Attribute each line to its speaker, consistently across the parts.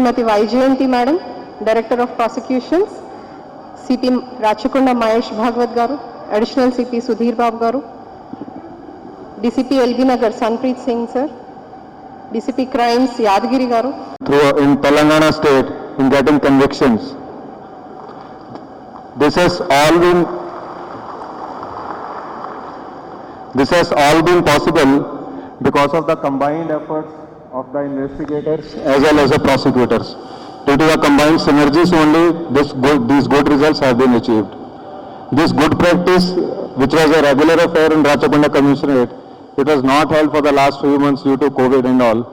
Speaker 1: Srimati Vaijayanti Madam, Director of Prosecutions, CP Rachakunda Mahesh Bhagwat Garu, Additional CP Sudhir Babu Garu, DCP LB Nagar Sanpreet Singh Sir, DCP Crimes Yadgiri Garu.
Speaker 2: Through in Telangana state in getting convictions. This has all been possible because of the combined efforts of the investigators as well as the prosecutors. Due to the combined synergies only, these good results have been achieved. This good practice, which was a regular affair in Rachakunda Commissionerate, it was not held for the last few months due to COVID and all,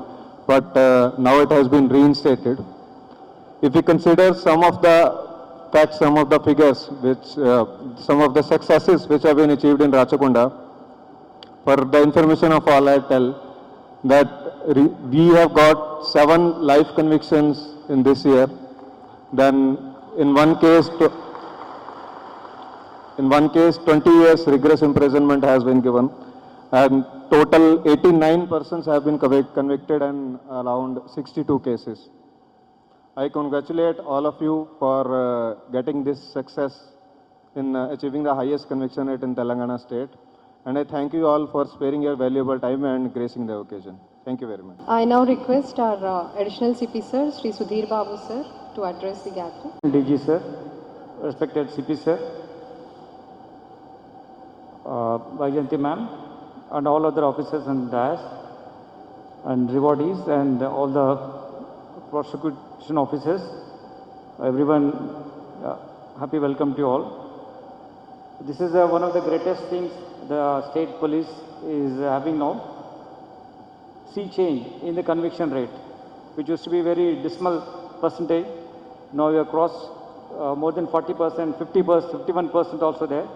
Speaker 2: but now it has been reinstated. If we consider some of the facts, some of the figures, some of the successes which have been achieved in Rachakunda, for the information of all, I tell that we have got 7 life convictions in this year. Then in one case 20 years rigorous imprisonment has been given, and total 89 persons have been convicted in around 62 cases. I congratulate all of you for getting this success in achieving the highest conviction rate in Telangana state. And I thank you all for sparing your valuable time and gracing the occasion. Thank you very much.
Speaker 1: I now request our Additional CP Sir, Sri Sudhir Babu Sir, to address the gathering.
Speaker 3: DG Sir, respected CP Sir, Vaijayanti Ma'am, and all other officers and dais, and rewardees, and all the prosecution officers, everyone, happy welcome to you all. This is one of the greatest things the state police is having now. See change in the conviction rate, which used to be very dismal percentage. Now we have crossed more than 40%, 50%, 51% also there.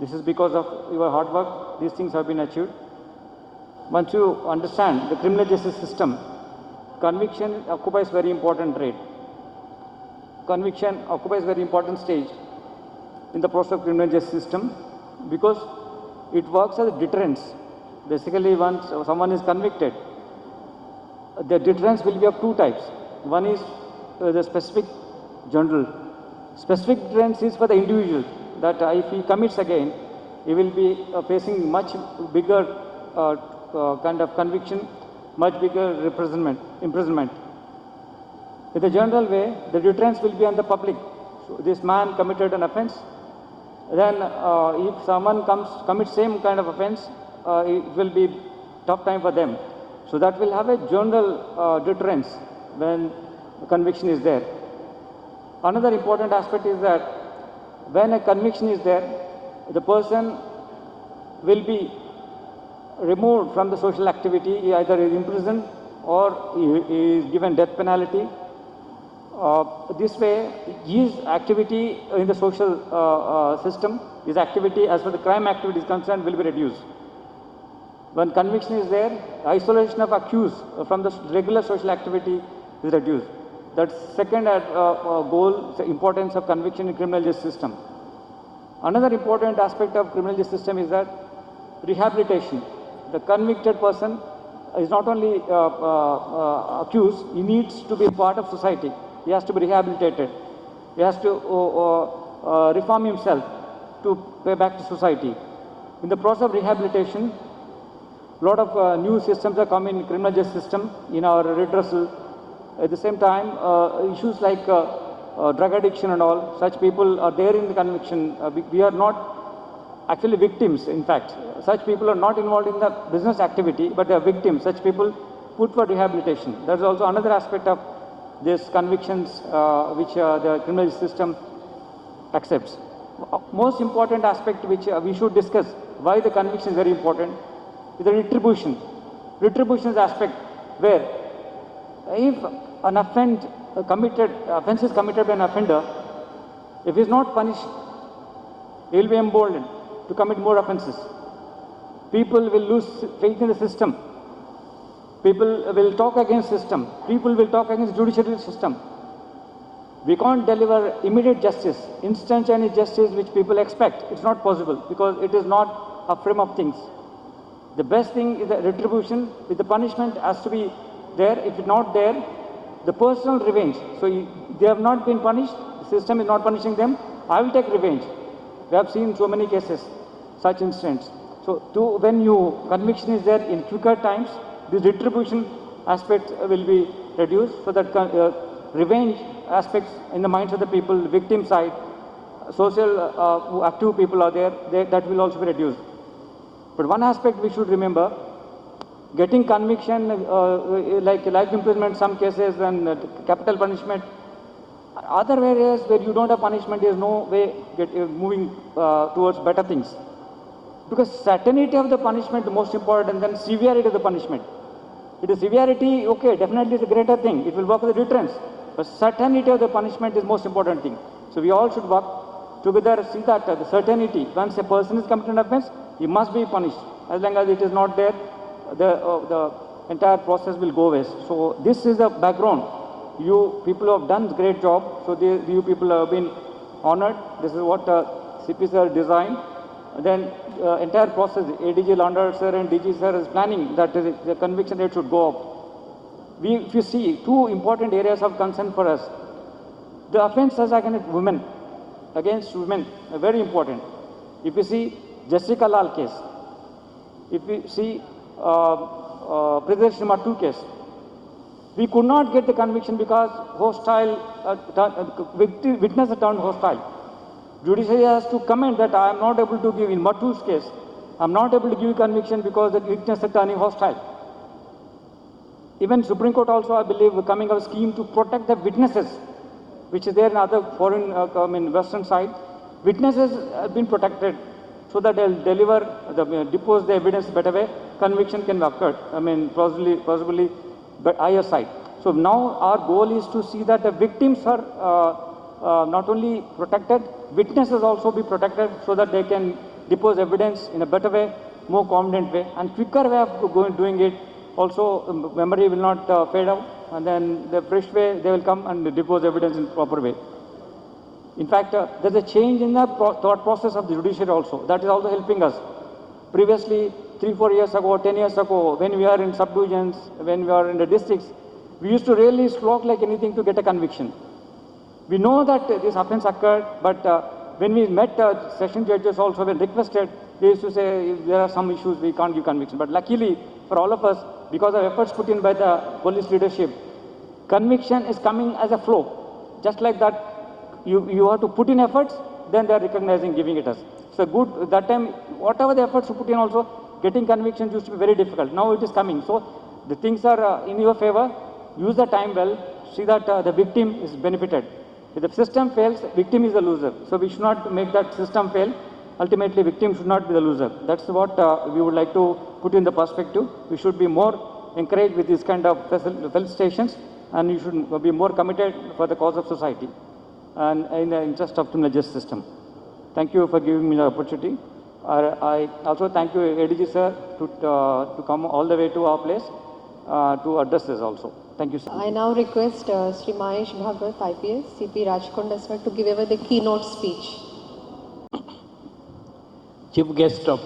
Speaker 3: This is because of your hard work. These things have been achieved. Once you understand the criminal justice system, conviction occupies very important rate. Conviction occupies very important stage in the process of criminal justice system because it works as a deterrence. Basically, once someone is convicted, the deterrence will be of 2 types. One is the specific general. Specific deterrence is for the individual, that if he commits again, he will be facing much bigger kind of conviction, much bigger imprisonment. In the general way, the deterrence will be on the public. So this man committed an offense. Then if someone commits same kind of offense, it will be tough time for them. So that will have a general deterrence when conviction is there. Another important aspect is that when a conviction is there, the person will be removed from the social activity. He either is imprisoned or he is given death penalty. This way, his activity in the social system, his activity as far as the crime activity is concerned will be reduced. When conviction is there, isolation of accused from the regular social activity is reduced. That's second goal, the importance of conviction in criminal justice system. Another important aspect of criminal justice system is that rehabilitation. The convicted person is not only accused, he needs to be part of society. He has to be rehabilitated. He has to reform himself to pay back to society. In the process of rehabilitation, a lot of new systems are coming in criminal justice system in our redressal. At the same time, issues like drug addiction and all, such people are there in the conviction. We are not actually victims, in fact. Such people are not involved in the business activity, but they are victims. Such people put for rehabilitation. There is also another aspect of these convictions which the criminal system accepts. Most important aspect which we should discuss, why the conviction is very important, is the retribution. Retribution is aspect where if an offense is committed by an offender, if he is not punished, he will be emboldened to commit more offenses. People will lose faith in the system. People will talk against system. People will talk against judicial system. We can't deliver immediate justice, instantaneous justice which people expect. It's not possible because it is not a frame of things. The best thing is the retribution with the punishment has to be there. If it's not there, the personal revenge. So they have not been punished, the system is not punishing them, I will take revenge. We have seen so many cases, such incidents. So when conviction is there in quicker times, the retribution aspect will be reduced, so that revenge aspects in the minds of the people, victim side, social active people are there, that will also be reduced. But one aspect we should remember, getting conviction, like life imprisonment, some cases, and capital punishment. Other areas where you don't have punishment, there is no way moving towards better things. Because certainty of the punishment is most important than severity of the punishment. It is severity, okay, definitely it's a greater thing. It will work as a deterrence. But certainty of the punishment is most important thing. So we all should work together, see that the certainty, once a person is committed an offense, he must be punished. As long as it is not there, the entire process will go waste. So this is the background. You people have done a great job. So you people have been honored. This is what CP sir designed. Then entire process, ADG Launder sir and DG sir is planning that the conviction rate should go up. If you see, two important areas of concern for us. The offences against women, are very important. If you see Jessica Lal case, if you see Prithesh Mattu case, we could not get the conviction because witness turned hostile. Judiciary has to comment that I am not able to give, in Mattu's case, I am not able to give conviction because the witness are turning hostile. Even Supreme Court also, I believe, coming up with a scheme to protect the witnesses, which is there in other foreign, Western side. Witnesses have been protected so that they will deliver, depose the evidence better way, conviction can occur, possibly but higher side. So now our goal is to see that the victims are not only protected, witnesses also be protected so that they can depose evidence in a better way, more confident way, and quicker way of doing it. Also, memory will not fade out, and then the fresh way they will come and depose evidence in proper way. In fact, there's a change in the thought process of the judiciary also. That is also helping us. Previously, 3-4 years ago, 10 years ago, when we are in subdivisions, when we are in the districts, we used to really slog like anything to get a conviction. We know that this offense occurred, but when we met session judges also, when requested, they used to say there are some issues, we can't give conviction. But luckily for all of us, because of efforts put in by the police leadership, conviction is coming as a flow. Just like that, you have to put in efforts, then they are recognizing, giving it us. So good, that time, whatever the efforts you put in also, getting convictions used to be very difficult. Now it is coming. So the things are in your favor. Use the time well. See that the victim is benefited. If the system fails, victim is the loser. So we should not make that system fail. Ultimately, victim should not be the loser. That's what we would like to put in the perspective. We should be more encouraged with this kind of felicitations, and you should be more committed for the cause of society and in the interest of criminal justice system. Thank you for giving me the opportunity. I also thank you, ADG sir, to come all the way to our place to address this also. Thank you, sir.
Speaker 1: I now request Sri Mahesh Bhagwat, IPS, CP Rajakonda sir, to give away the keynote speech.
Speaker 4: Chief guest of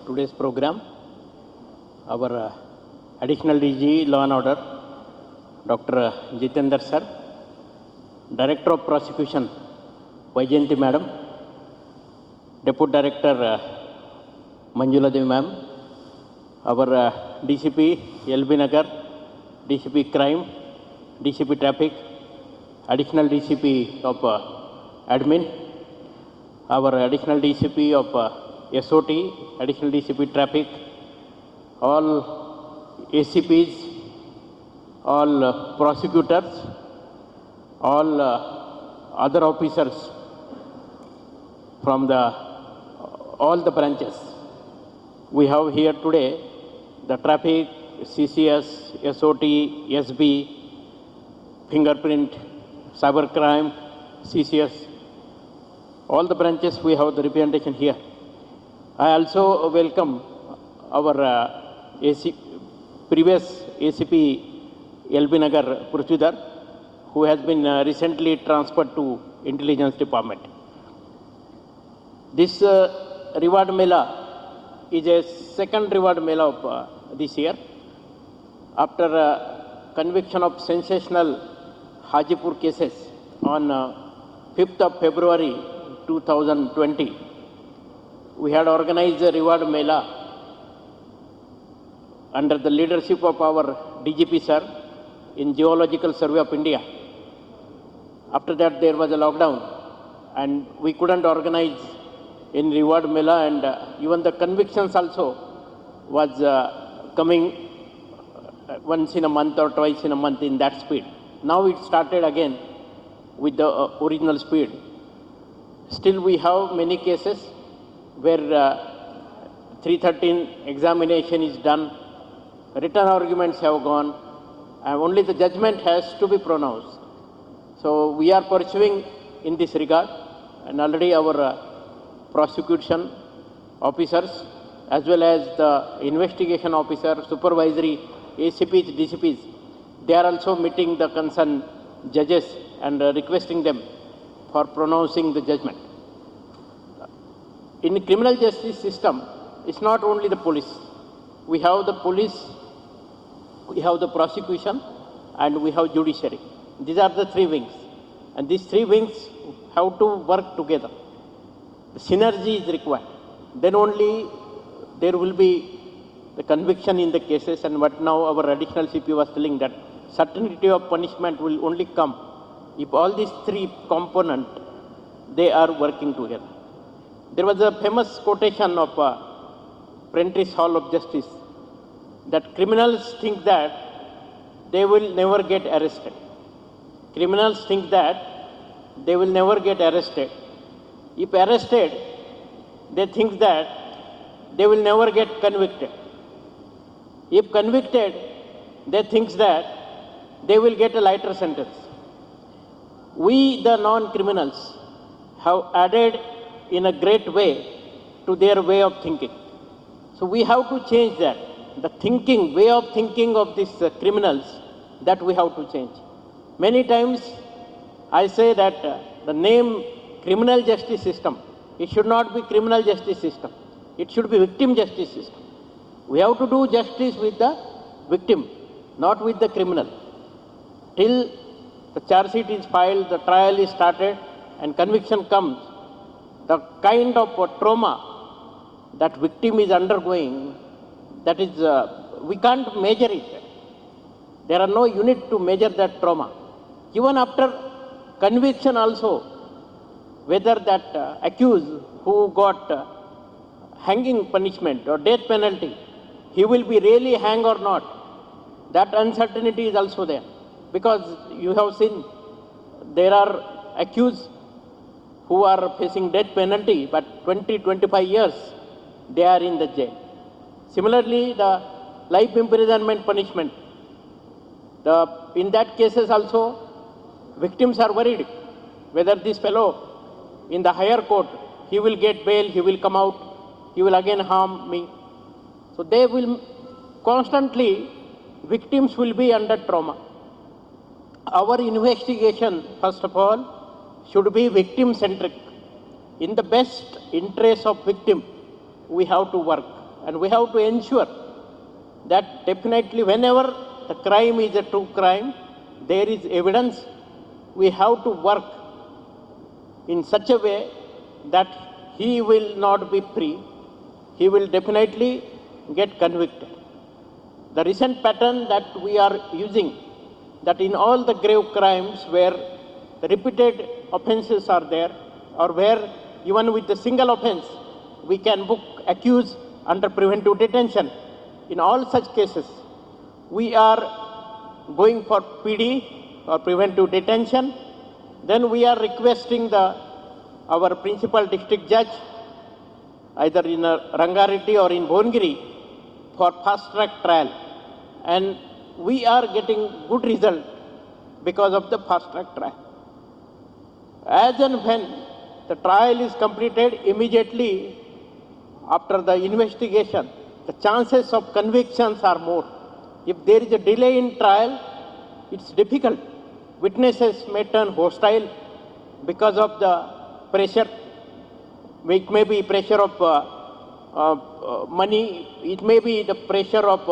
Speaker 4: today's program, our Additional DG Law and Order, Dr. Jitendra sir, Director of Prosecution, Vaijayanti Madam, Deputy Director Manjula Devi Ma'am, our DCP LB Nagar, DCP Crime, DCP Traffic, Additional DCP of Admin, our Additional DCP of SOT, Additional DCP Traffic, all ACPs, all prosecutors, all other officers from all the branches. We have here today the traffic, CCS, SOT, SB, fingerprint, cybercrime, CCS, all the branches we have the representation here. I also welcome our previous ACP LB Nagar Purchudar, who has been recently transferred to Intelligence Department. This reward mela is a second reward mela of this year. After conviction of sensational Hajipur cases on 5th of February 2020. We had organized a reward mela under the leadership of our DGP sir in Geological Survey of India. After that there was a lockdown and we couldn't organize in reward mela, and even the convictions also was coming once in a month or twice in a month in that speed. Now it started again with the original speed. Still we have many cases where 313 examination is done, written arguments have gone, and only the judgment has to be pronounced. So we are pursuing in this regard, and already our prosecution officers as well as the investigation officer, supervisory, ACPs, DCPs, they are also meeting the concerned judges and requesting them for pronouncing the judgment. In the criminal justice system, it's not only the police. We have the police, we have the prosecution, and we have judiciary. These are the three wings. And these three wings have to work together. The synergy is required. Then only there will be the conviction in the cases, and what now our additional CP was telling, that certainty of punishment will only come if all these three components, they are working together. There was a famous quotation of Prentice Hall of Justice that criminals think that they will never get arrested. Criminals think that they will never get arrested. If arrested, they think that they will never get convicted. If convicted, they think that they will get a lighter sentence. We, the non-criminals, have added in a great way to their way of thinking. So we have to change that. The thinking, way of thinking of these criminals, that we have to change. Many times I say that the name criminal justice system, it should not be criminal justice system. It should be victim justice system. We have to do justice with the victim, not with the criminal. Till the charge sheet is filed, the trial is started, and conviction comes, the kind of trauma that victim is undergoing, that is, we can't measure it. There are no unit to measure that trauma. Even after conviction also, whether that accused who got hanging punishment or death penalty, he will be really hanged or not, that uncertainty is also there. Because you have seen there are accused who are facing death penalty, but 20-25 years they are in the jail. Similarly, the life imprisonment punishment, in that cases also, victims are worried whether this fellow in the higher court, he will get bail, he will come out, he will again harm me. So they will constantly, victims will be under trauma. Our investigation, first of all, should be victim-centric. In the best interest of victim, we have to work, and we have to ensure that definitely whenever the crime is a true crime, there is evidence, we have to work in such a way that he will not be free, he will definitely get convicted. The recent pattern that we are using, that in all the grave crimes where the repeated offenses are there, or where even with the single offense, we can book accused under preventive detention. In all such cases, we are going for PD or preventive detention. Then we are requesting our principal district judge, either in Rangareddy or in Bongiri, for fast track trial. And we are getting good result because of the fast track trial. As and when the trial is completed, immediately after the investigation, the chances of convictions are more. If there is a delay in trial, it's difficult. Witnesses may turn hostile because of the pressure. It may be pressure of money, it may be the pressure of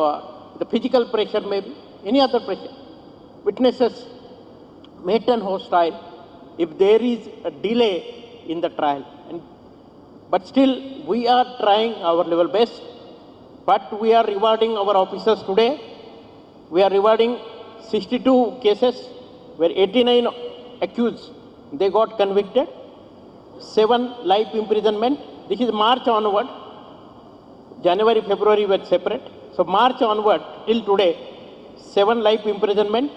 Speaker 4: the physical pressure, maybe any other pressure. Witnesses met and hostile if there is a delay in the trial. But still, we are trying our level best, but we are rewarding our officers today. We are rewarding 62 cases where 89 accused, they got convicted, 7 life imprisonment. This is March onward. January, February were separate. So March onward till today, 7 life imprisonment,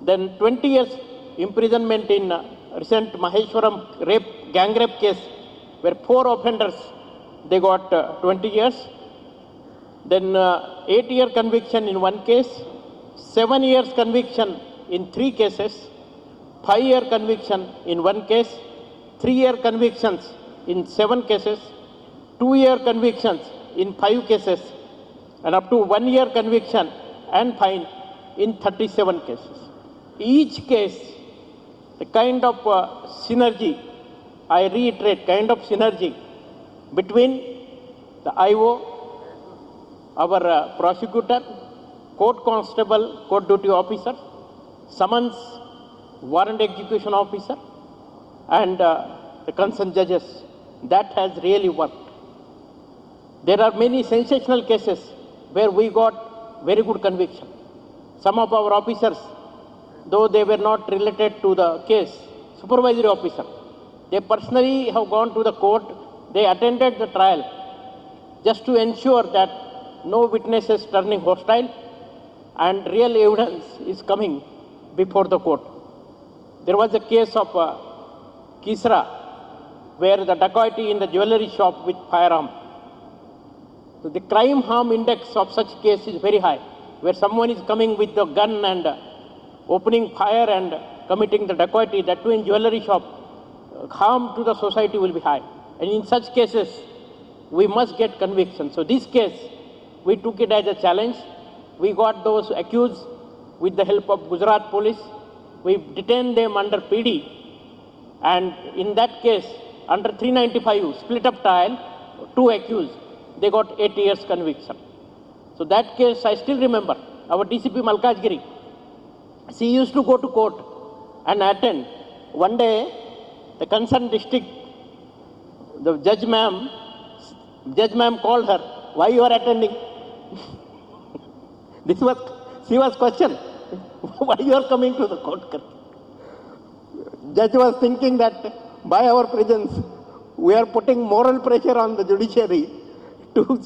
Speaker 4: then 20 years imprisonment in recent Maheshwaram gang rape case, where 4 offenders, they got 20 years. Then 8-year conviction in 1 case, 7 years conviction in 3 cases, 5-year conviction in 1 case, 3-year convictions in 7 cases, 2-year convictions in 5 cases, and up to 1-year conviction and fine in 37 cases. Each case, the kind of synergy, I reiterate, kind of synergy between the IO, our prosecutor, court constable, court duty officer, summons, warrant execution officer, and the concerned judges, that has really worked. There are many sensational cases where we got very good conviction. Some of our officers, though they were not related to the case, supervisory officer, they personally have gone to the court, they attended the trial just to ensure that no witnesses turning hostile and real evidence is coming before the court. There was a case of Kisra, where the dacoity in the jewelry shop with firearm. So the crime harm index of such case is very high, where someone is coming with the gun and opening fire and committing the dacoity, that too in jewelry shop, harm to the society will be high. And in such cases, we must get conviction. So this case, we took it as a challenge. We got those accused with the help of Gujarat police. We detained them under PD. And in that case, under 395, split up trial, 2 accused, they got 8 years conviction. So that case, I still remember, our DCP Malkajgiri, she used to go to court and attend. One day, the concerned district, the judge ma'am called her, why you are attending? She was questioned, why you are coming to the court? Judge was thinking that by our presence, we are putting moral pressure on the judiciary to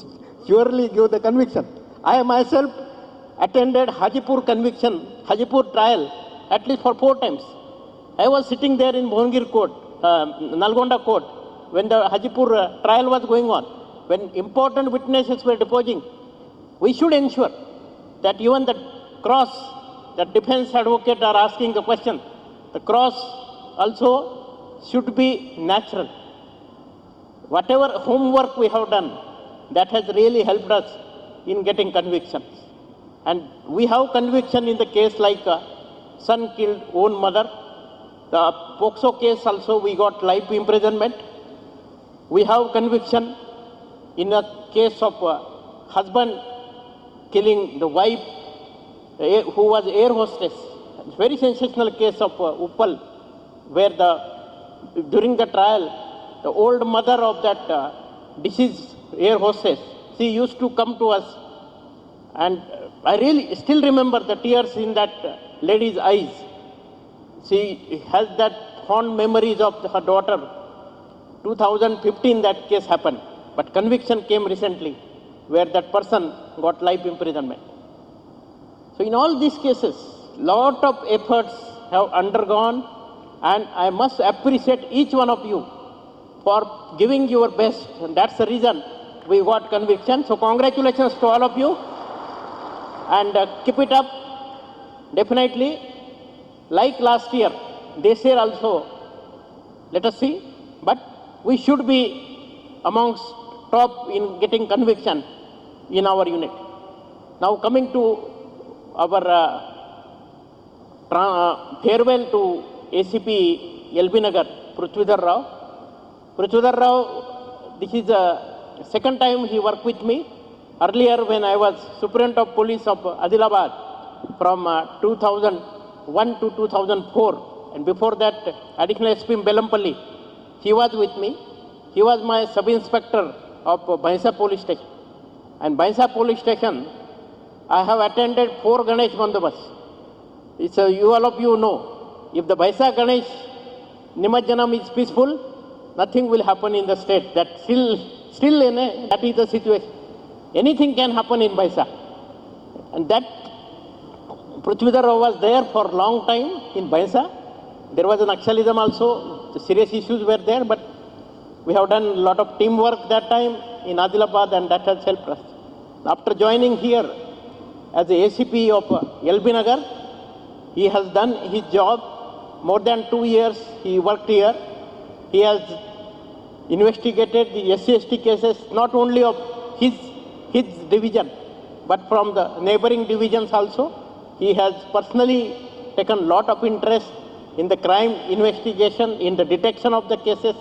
Speaker 4: surely give the conviction. I myself attended Hajipur trial at least for 4 times. I was sitting there in Bhongir court, Nalgonda court, when the Hajipur trial was going on, when important witnesses were deposing. We should ensure that even the cross, the defense advocate are asking the question, the cross also should be natural. Whatever homework we have done, that has really helped us in getting convictions. And we have conviction in the case like son killed own mother. The POXO case also we got life imprisonment. We have conviction in a case of husband killing the wife who was air hostess. It's very sensational case of Uppal, where during the trial, the old mother of that deceased air hostess, she used to come to us, and I really still remember the tears in that lady's eyes. She has that fond memories of her daughter. 2015 that case happened, but conviction came recently, where that person got life imprisonment. So in all these cases, lot of efforts have undergone, and I must appreciate each one of you for giving your best, and that's the reason we got conviction. So congratulations to all of you, and keep it up. Definitely, like last year, this year also, let us see, but we should be amongst top in getting conviction in our unit. Now coming to our farewell to ACP LB Nagar, Prithvidhar Rao. Prithvidhar Rao, this is the second time he worked with me. Earlier when I was Superintendent of Police of Adilabad from 2000 2001 to 2004, and before that, Additional SP Bellampalli, he was with me. He was my sub-inspector of Bhainsa Police Station. And Bhainsa Police Station, I have attended 4 Ganesh Bandobast. It's you all of you know, if the Bhainsa Ganesh Nimajjanam is peaceful, nothing will happen in the state. That still that is the situation. Anything can happen in Bhainsa. And that Prithvidhar Rao was there for a long time in Bhainsa. There was an Naxalism also. The serious issues were there, but we have done a lot of teamwork that time in Adilabad, and that has helped us. After joining here as the ACP of LB Nagar, he has done his job. More than 2 years he worked here. He has investigated the SC/ST cases, not only of his division, but from the neighboring divisions also. He has personally taken a lot of interest in the crime investigation, in the detection of the cases,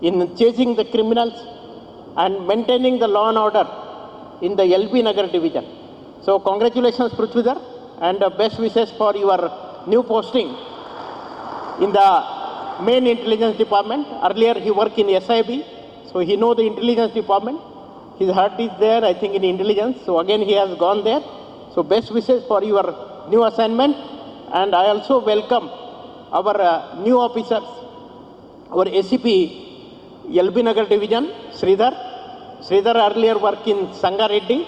Speaker 4: in chasing the criminals, and maintaining the law and order in the LB Nagar division. So congratulations, Prithvidhar, and best wishes for your new posting in the main intelligence department. Earlier he worked in SIB, so he knows the intelligence department. His heart is there, I think, in intelligence. So again he has gone there. So best wishes for your new assignment. And I also welcome our new officers, our ACP LB Nagar division, Sridhar. Sridhar earlier worked in Sangareddy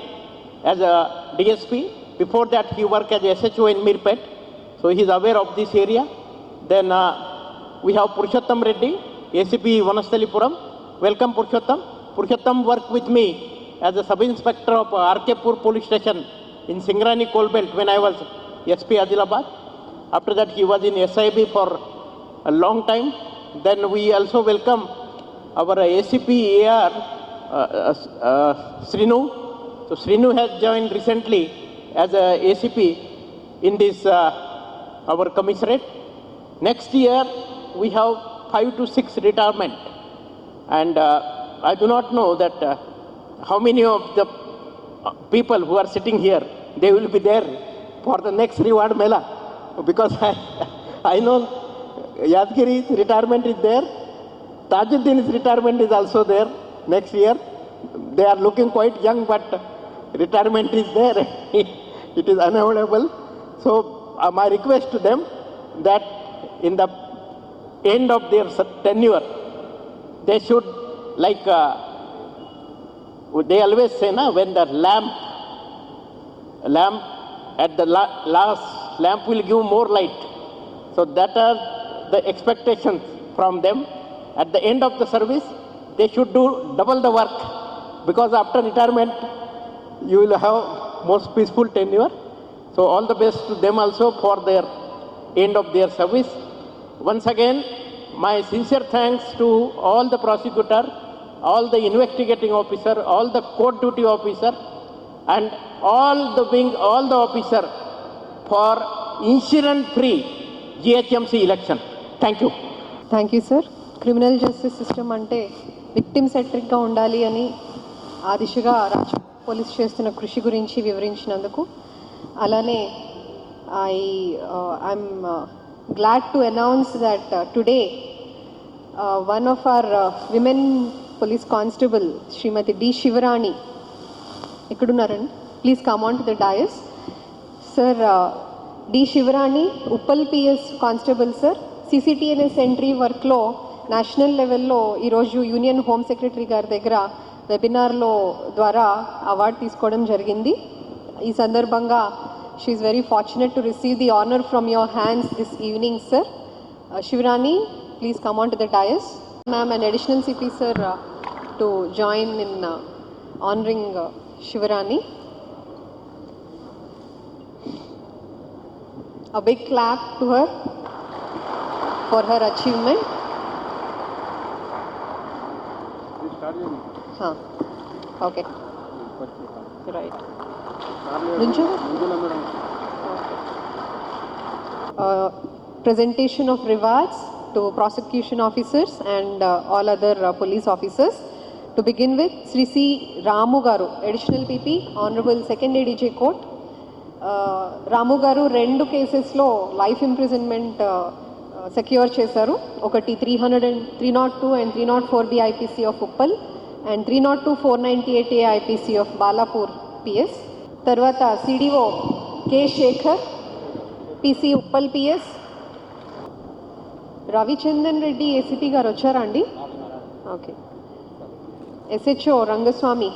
Speaker 4: as a DSP. Before that he worked as a SHO in Mirpet. So he is aware of this area. Then we have Purushottam Reddy, ACP Vanasthalipuram. Welcome, Purushottam. Purushottam worked with me as a sub-inspector of RK-Pur police station in Singrani Coalbelt when I was SP Adilabad. After that he was in SIB for a long time. Then we also welcome our ACP AR Srinu. So Srinu has joined recently as a ACP in this our commissariat. Next year we have 5 to 6 retirement, and I do not know that how many of the people who are sitting here, they will be there for the next reward Mela, because I know Yadgiri's retirement is there, Tajuddin's retirement is also there next year. They are looking quite young, but retirement is there. It is unavoidable. So my request to them that in the end of their tenure, they should, like they always say, na, when the lamp at the last lamp will give more light. So that are the expectations from them. At the end of the service, they should do double the work, because after retirement, you will have most peaceful tenure. So all the best to them also for their end of their service. Once again, my sincere thanks to all the prosecutor, all the investigating officer, all the court duty officer, and all the wing, all the officer for incident-free GHMC election. Thank you.
Speaker 1: Thank you sir. Criminal justice system అంటే victim సెంట్రిక్గా ఉండాలి అని ఆ దిశగా రాష్ట్ర police చేస్తున్న కృషి గురించి వివరించినందుకు, అలానే I'm glad to announce that today one of our women police constable, Srimati D. Shivarani, ikkadunarandi, please come on to the dais. Sir, D. Shivarani, Uppal PS constable sir, CCTNS entry work lo national level lo ee roju Union Home Secretary గారి దగ్గర webinar లో ద్వారా award తీసుకోవడం జరిగింది. ఈ సందర్భంగా she is very fortunate to receive the honor from your hands this evening, sir. Shivarani, please come on to the dais. Ma'am and additional CP sir to join in honoring Shivarani. A big clap to her for her achievement. Huh. Okay. Right. Presentation of rewards to prosecution officers and all other police officers. To begin with, Sri C. Ramu Garu, Additional PP, Honorable Second ADJ Court. రాము గారు 2 కేసెస్లో life imprisonment secure చేశారు. ఒకటి 302 and 304 B IPC of Uppal and 302 498 A IPC of Balapur PS. తర్వాత CDO K Shekar PC Uppal PS. Ravichandan Reddy ACP గారు వచ్చారా అండి? Okay. SHO Rangaswamy.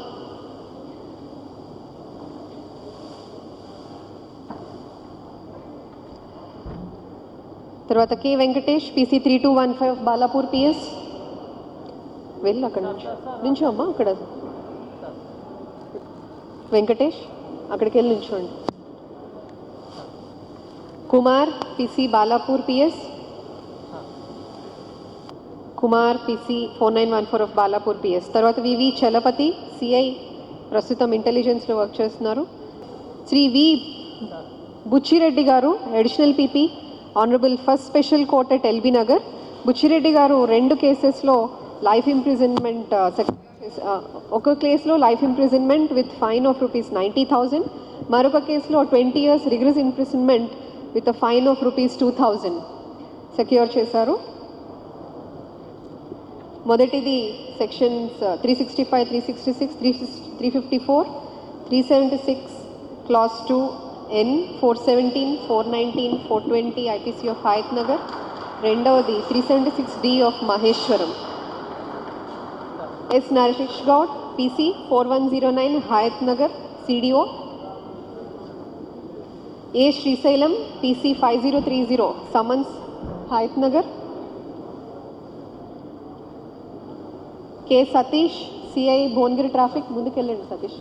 Speaker 1: తర్వాత K Venkatesh PC 3215 Balapur PS. వెళ్ళి అక్కడ నుంచో అమ్మా, అక్కడ వెంకటేష్ అక్కడికి వెళ్ళి నుంచోండి. Kumar PC Balapur PS. Kumar PC 4914 of Balapur PS. తర్వాత వివి చలపతి సిఐ, ప్రస్తుతం ఇంటెలిజెన్స్లో వర్క్ చేస్తున్నారు. శ్రీ వి బుచ్చిరెడ్డి గారు additional PP honourable first special court at LB Nagar. Buchireddy గారు 2 కేసెస్లో లైఫ్ ఇంప్రిజన్మెంట్, ఒక కేసులో life imprisonment with fine of ₹90,000, మరొక కేసులో 20 years rigorous imprisonment with a fine of ₹2,000 secure చేశారు. మొదటిది sections 365, 366, 354, 376 clause 2 N 417, 419, 420 IPC of Hayath Nagar. రెండవది 376D of Maheshwaram. S Naresh Goud PC 4109 Hayath Nagar CDO. A Srisailam PC 5030 summons Hayath Nagar. K Satish CI Bhuvanagiri traffic. ముందుకెళ్ళండి సతీష్,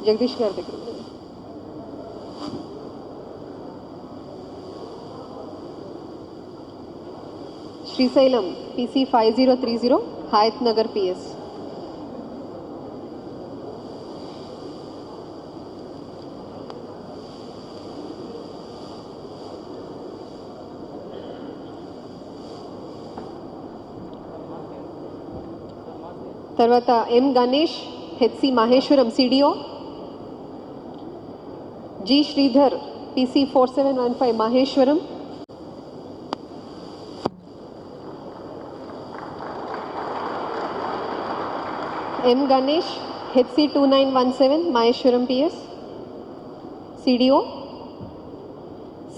Speaker 1: జగదీష్ గారి దగ్గర. Srisailam PC 5030 Hayath Nagar PS. తర్వాత M Ganesh HC Maheshwaram CDO. G Sridhar PC 4715 Maheshwaram. M Ganesh HC 2917 Maheshwaram PS CDO.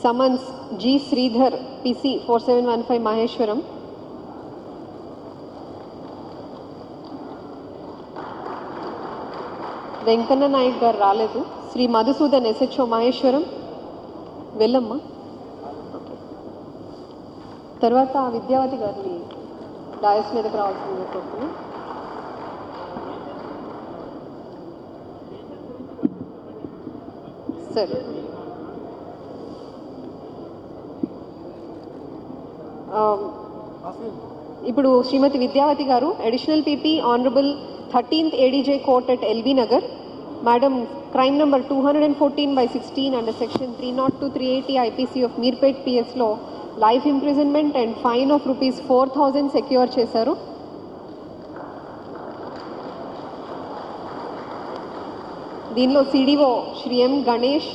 Speaker 1: Summons G Sridhar PC 4715 Maheshwaram. Venkanna Naik గారు రాలేదు. Shri Madhusudan SHO Maheshwaram. వెళ్ళమ్మా. తర్వాత విద్యావతి గారిని డయస్ మీదకి రావాల్సిందిగా కోరుతున్నాను. సరే, ఇప్పుడు శ్రీమతి విద్యావతి గారు additional PP honourable 13th ADJ court at LB Nagar. Madam, crime number 214/16 under section 302, 380 IPC of Meerpet పిఎస్లో life imprisonment and fine of ₹4,000 secure చేశారు. దీనిలో CDO Shri M Ganesh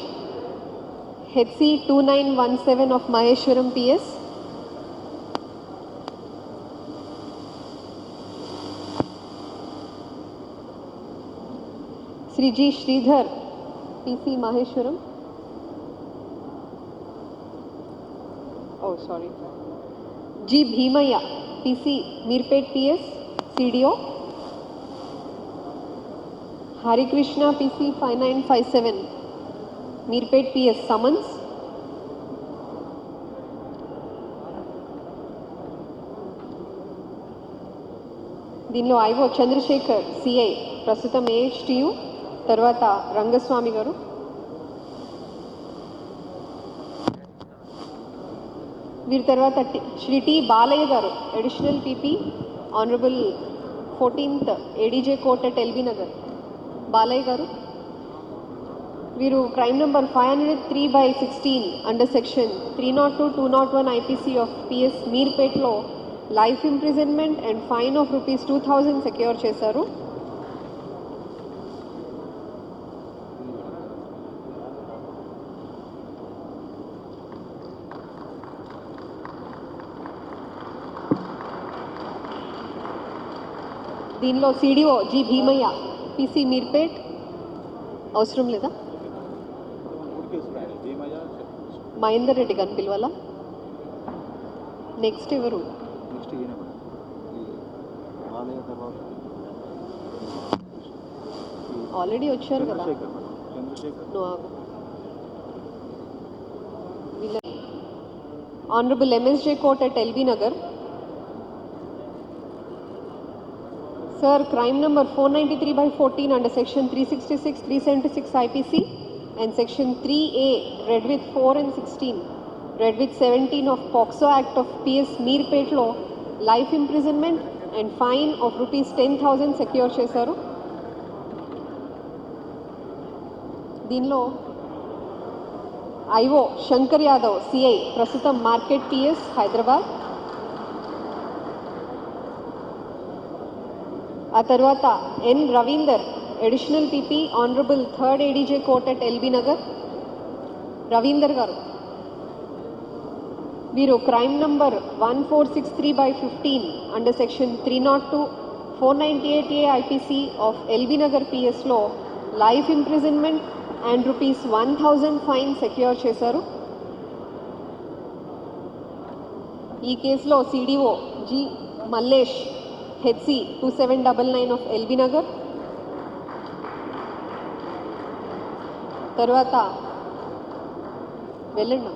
Speaker 1: HC 2917 of Maheshwaram PS. Shri G Sridhar PC Maheshwaram. Sorry, G Bheemaiah PC Meerpet PS CDO. Harikrishna PC 5957 Meerpet PS summons. దీనిలో IO Chandrasekhar CI, ప్రస్తుతం AHTU. తర్వాత రంగస్వామి గారు. వీరి తర్వాత Shri T Balaiah గారు additional PP honourable 14th ADJ court at LB Nagar. Balaiah గారు వీరు crime number 503/16 under section 302, 201 IPC of PS మీర్పేట్లో life imprisonment and fine of ₹2,000 secure చేశారు. దీనిలో CDO G Bheemaiah PC Meerpet అవసరం లేదా? మహేందర్ రెడ్డి గారిని పిలవాలా? నెక్స్ట్ ఎవరు? ఆల్రెడీ వచ్చారు కదా. నువ్వు ఆగు. Honorable MSJ Court at LB Nagar. Sir, crime number 493/14 under section 366, 376 IPC and section 3A read with 4 and 16, read with 17 of POXO Act of PS Meerpet law, life imprisonment and fine of rupees 10,000 secure చేశారు. దీనిలో IO Shankar Yadav CI ప్రస్తుతం market PS Hyderabad. ఆ తర్వాత N Ravinder additional PP honourable third ADJ court at LB Nagar. Ravinder గారు వీరు crime number 1463/15 under section 302 498A IPC of LB Nagar పిఎస్లో life imprisonment and rupees 1,000 fine secure చేశారు. ఈ కేసులో CDO G Mallesh HC 2799 of LB Nagar. తర్వాత వెళ్ళండి.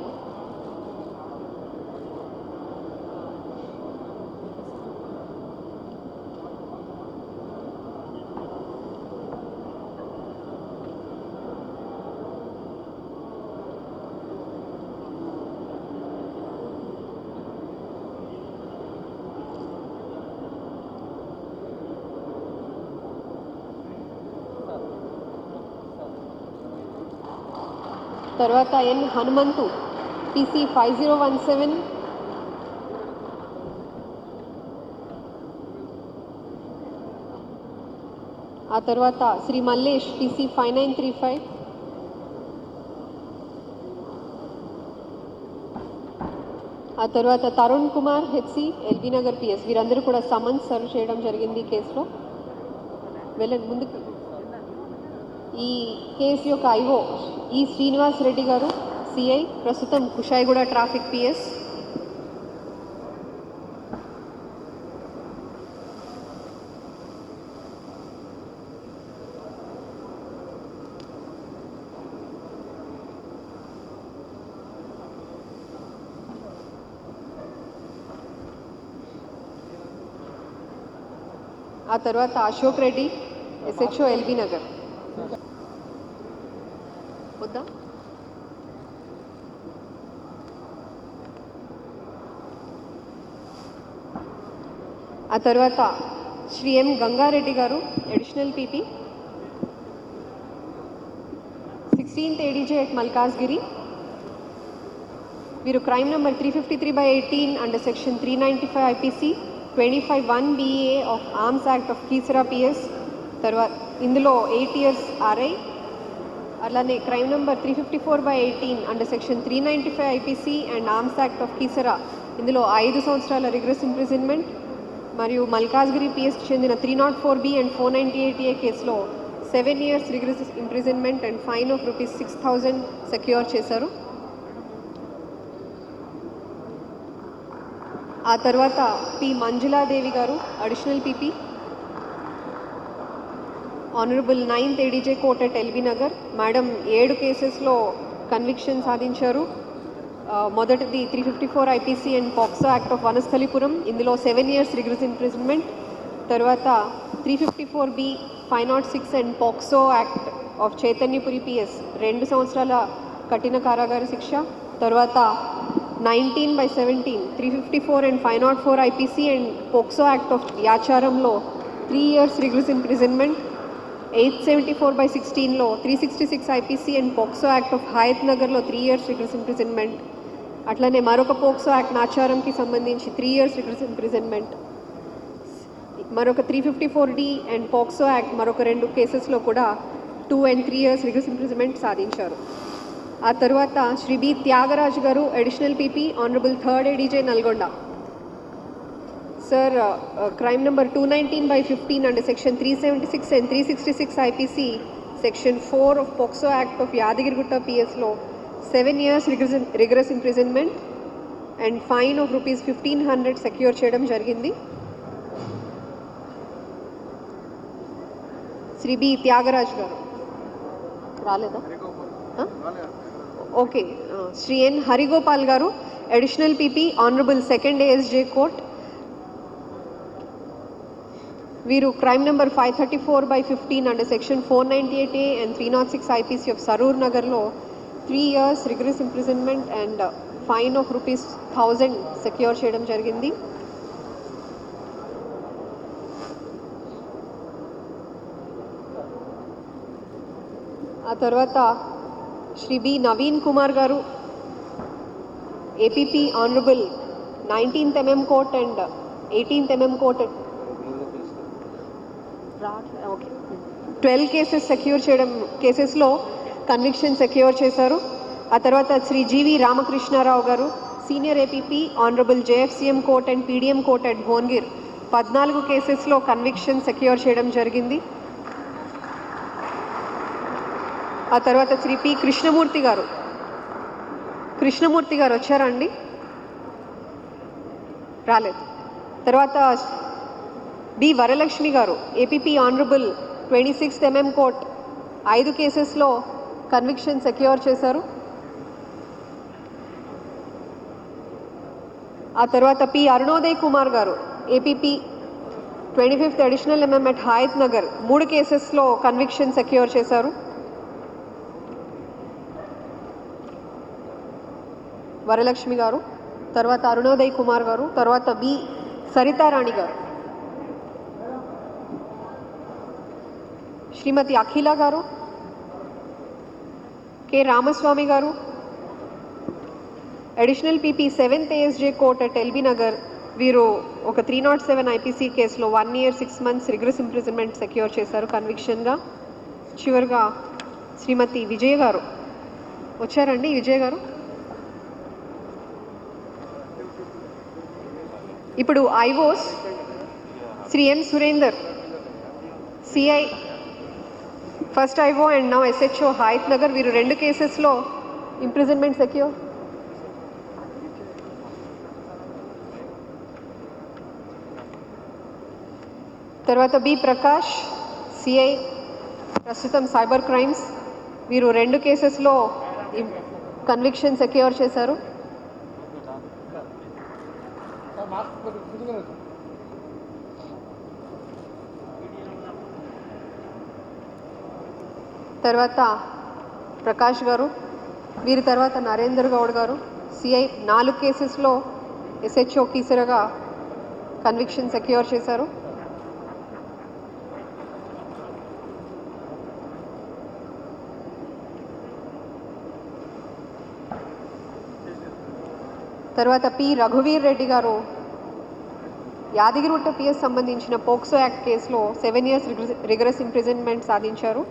Speaker 1: తర్వాత ఎన్ హనుమంతు పిసి 5017. ఆ తర్వాత శ్రీ మల్లేష్ పిసి 5935. ఆ తర్వాత Tarun Kumar HC LB Nagar PS. వీరందరూ కూడా సమన్స్ సర్వ్ చేయడం జరిగింది ఈ కేసులో. వెళ్ళండి ముందుకు. ఈ కేసు యొక్క ఐఓ ఈ శ్రీనివాస్ రెడ్డి గారు సిఐ ప్రస్తుతం కుషాయిగూడ ట్రాఫిక్ పిఎస్. ఆ తర్వాత అశోక్ రెడ్డి ఎస్హెచ్ఓ ఎల్బీ నగర్. వద్దా? ఆ తర్వాత శ్రీ ఎం గంగారెడ్డి గారు additional PP 16th ADJ at Malkajgiri. వీరు crime number 353/18 under section 395 IPC 25(1)BA of arms act of Keesara PS. తర్వాత ఇందులో 8 years ఆర్ఐ. అలానే crime number 354/18 under section 395 IPC and arms act of Keesara. ఇందులో 5 సంవత్సరాల రిగ్రెస్ ఇంప్రిజన్మెంట్. మరియు మల్కాజ్గిరి పిఎస్కి చెందిన 304B అండ్ 498A కేసులో 7 years rigorous imprisonment and fine of rupees 6,000 secure చేశారు. ఆ తర్వాత పి మంజులాదేవి గారు additional PP honourable 9th ADJ court at LB Nagar. Madam 7 కేసెస్లో కన్విక్షన్ సాధించారు. మొదటిది 354 IPC and POCSO act of Vanasthalipuram. ఇందులో 7 years రిగ్రెస్ ఇంప్రిజన్మెంట్. తర్వాత 354B 506 and POCSO act of Chaitanyapuri PS 2 సంవత్సరాల కఠిన కారాగార శిక్ష. తర్వాత 19/17 354 and 504 IPC and POCSO act of యాచారంలో 3 years rigorous imprisonment. 874/16లో 366 IPC and POCSO act of Hayath నగర్లో 3 years రిగ్రెస్ ఇంప్రిజన్మెంట్. అట్లనే మరొక పోక్సో యాక్ట్ నాచారంకి సంబంధించి 3 years రిగ్రెస్ ఇంప్రిజన్మెంట్. మరొక 354D అండ్ పోక్సో యాక్ట్ మరొక 2 కేసెస్లో కూడా 2 and 3 years రిగ్రెస్ ఇంప్రిజన్మెంట్ సాధించారు. ఆ తర్వాత శ్రీ బి త్యాగరాజ్ గారు additional PP honourable third ADJ Nalgonda
Speaker 5: Sir, crime number 219/15 under section 376 and 366 IPC, section 4 of POCSO Act of Yadagirigutta PS law, 7 years rigorous imprisonment and fine of rupees 1500 secure చేయడం జరిగింది. Shri B Tyagaraj గారు రాలేదా? Okay. Shri N Harigopal గారు, additional PP, honourable second ASJ court. వీరు crime number 534/15 under section 498A and 306 IPC of Saroor నగర్లో 3 years rigorous imprisonment and fine of rupees 1000 secure చేయడం జరిగింది. ఆ తర్వాత శ్రీ బి నవీన్ కుమార్ గారు, APP, honourable 19th MM court and 18th MM court. Okay. 12 cases secure చేయడం, కేసెస్లో conviction secure చేశారు. ఆ తర్వాత శ్రీ జీవి రామకృష్ణారావు గారు, senior APP, honourable JFCM court and PDM court at Bhuvanagir, 14 కేసెస్లో కన్విక్షన్ సెక్యూర్ చేయడం జరిగింది. ఆ తర్వాత శ్రీ పి కృష్ణమూర్తి గారు, వచ్చారా అండి? రాలేదు. తర్వాత బి వరలక్ష్మి గారు, APP, honourable 26th MM court, 5 కేసెస్లో కన్విక్షన్ సెక్యూర్ చేశారు. ఆ తర్వాత పి అరుణోదయ్ కుమార్ గారు, APP, 25th additional MM at Hayath Nagar, 3 కేసెస్లో కన్విక్షన్ సెక్యూర్ చేశారు. వరలక్ష్మి గారు, తర్వాత అరుణోదయ్ కుమార్ గారు, తర్వాత బి సరితారాణి గారు, శ్రీమతి అఖిల గారు, కె రామస్వామి గారు, additional PP, 7th ASJ court at LB Nagar, వీరు ఒక 307 IPC కేసులో 1 year 6 months రిగ్రెస్ ఇంప్రిజన్మెంట్ సెక్యూర్ చేశారు కన్విక్షన్గా. చివరిగా శ్రీమతి విజయ గారు, వచ్చారండి విజయ్ గారు? ఇప్పుడు IOs Shri M Surender, CI first IO and now SHO Hayath Nagar, వీరు 2 కేసెస్లో ఇంప్రిజన్మెంట్ సెక్యూర్. తర్వాత బి ప్రకాష్, CI, ప్రస్తుతం సైబర్ క్రైమ్స్, వీరు 2 కేసెస్లో కన్విక్షన్ సెక్యూర్ చేశారు. తర్వాత ప్రకాష్ గారు, వీరి తర్వాత నరేందర్ గౌడ్ గారు, CI, 4 కేసెస్లో SHO కీసరగా కన్విక్షన్ సెక్యూర్ చేశారు. తర్వాత పి రఘువీర్ రెడ్డి గారు, యాదగిరిగుట్ట PS సంబంధించిన పోక్సో యాక్ట్ కేసులో 7 years రిగరస్ ఇంప్రిజన్మెంట్ సాధించారు.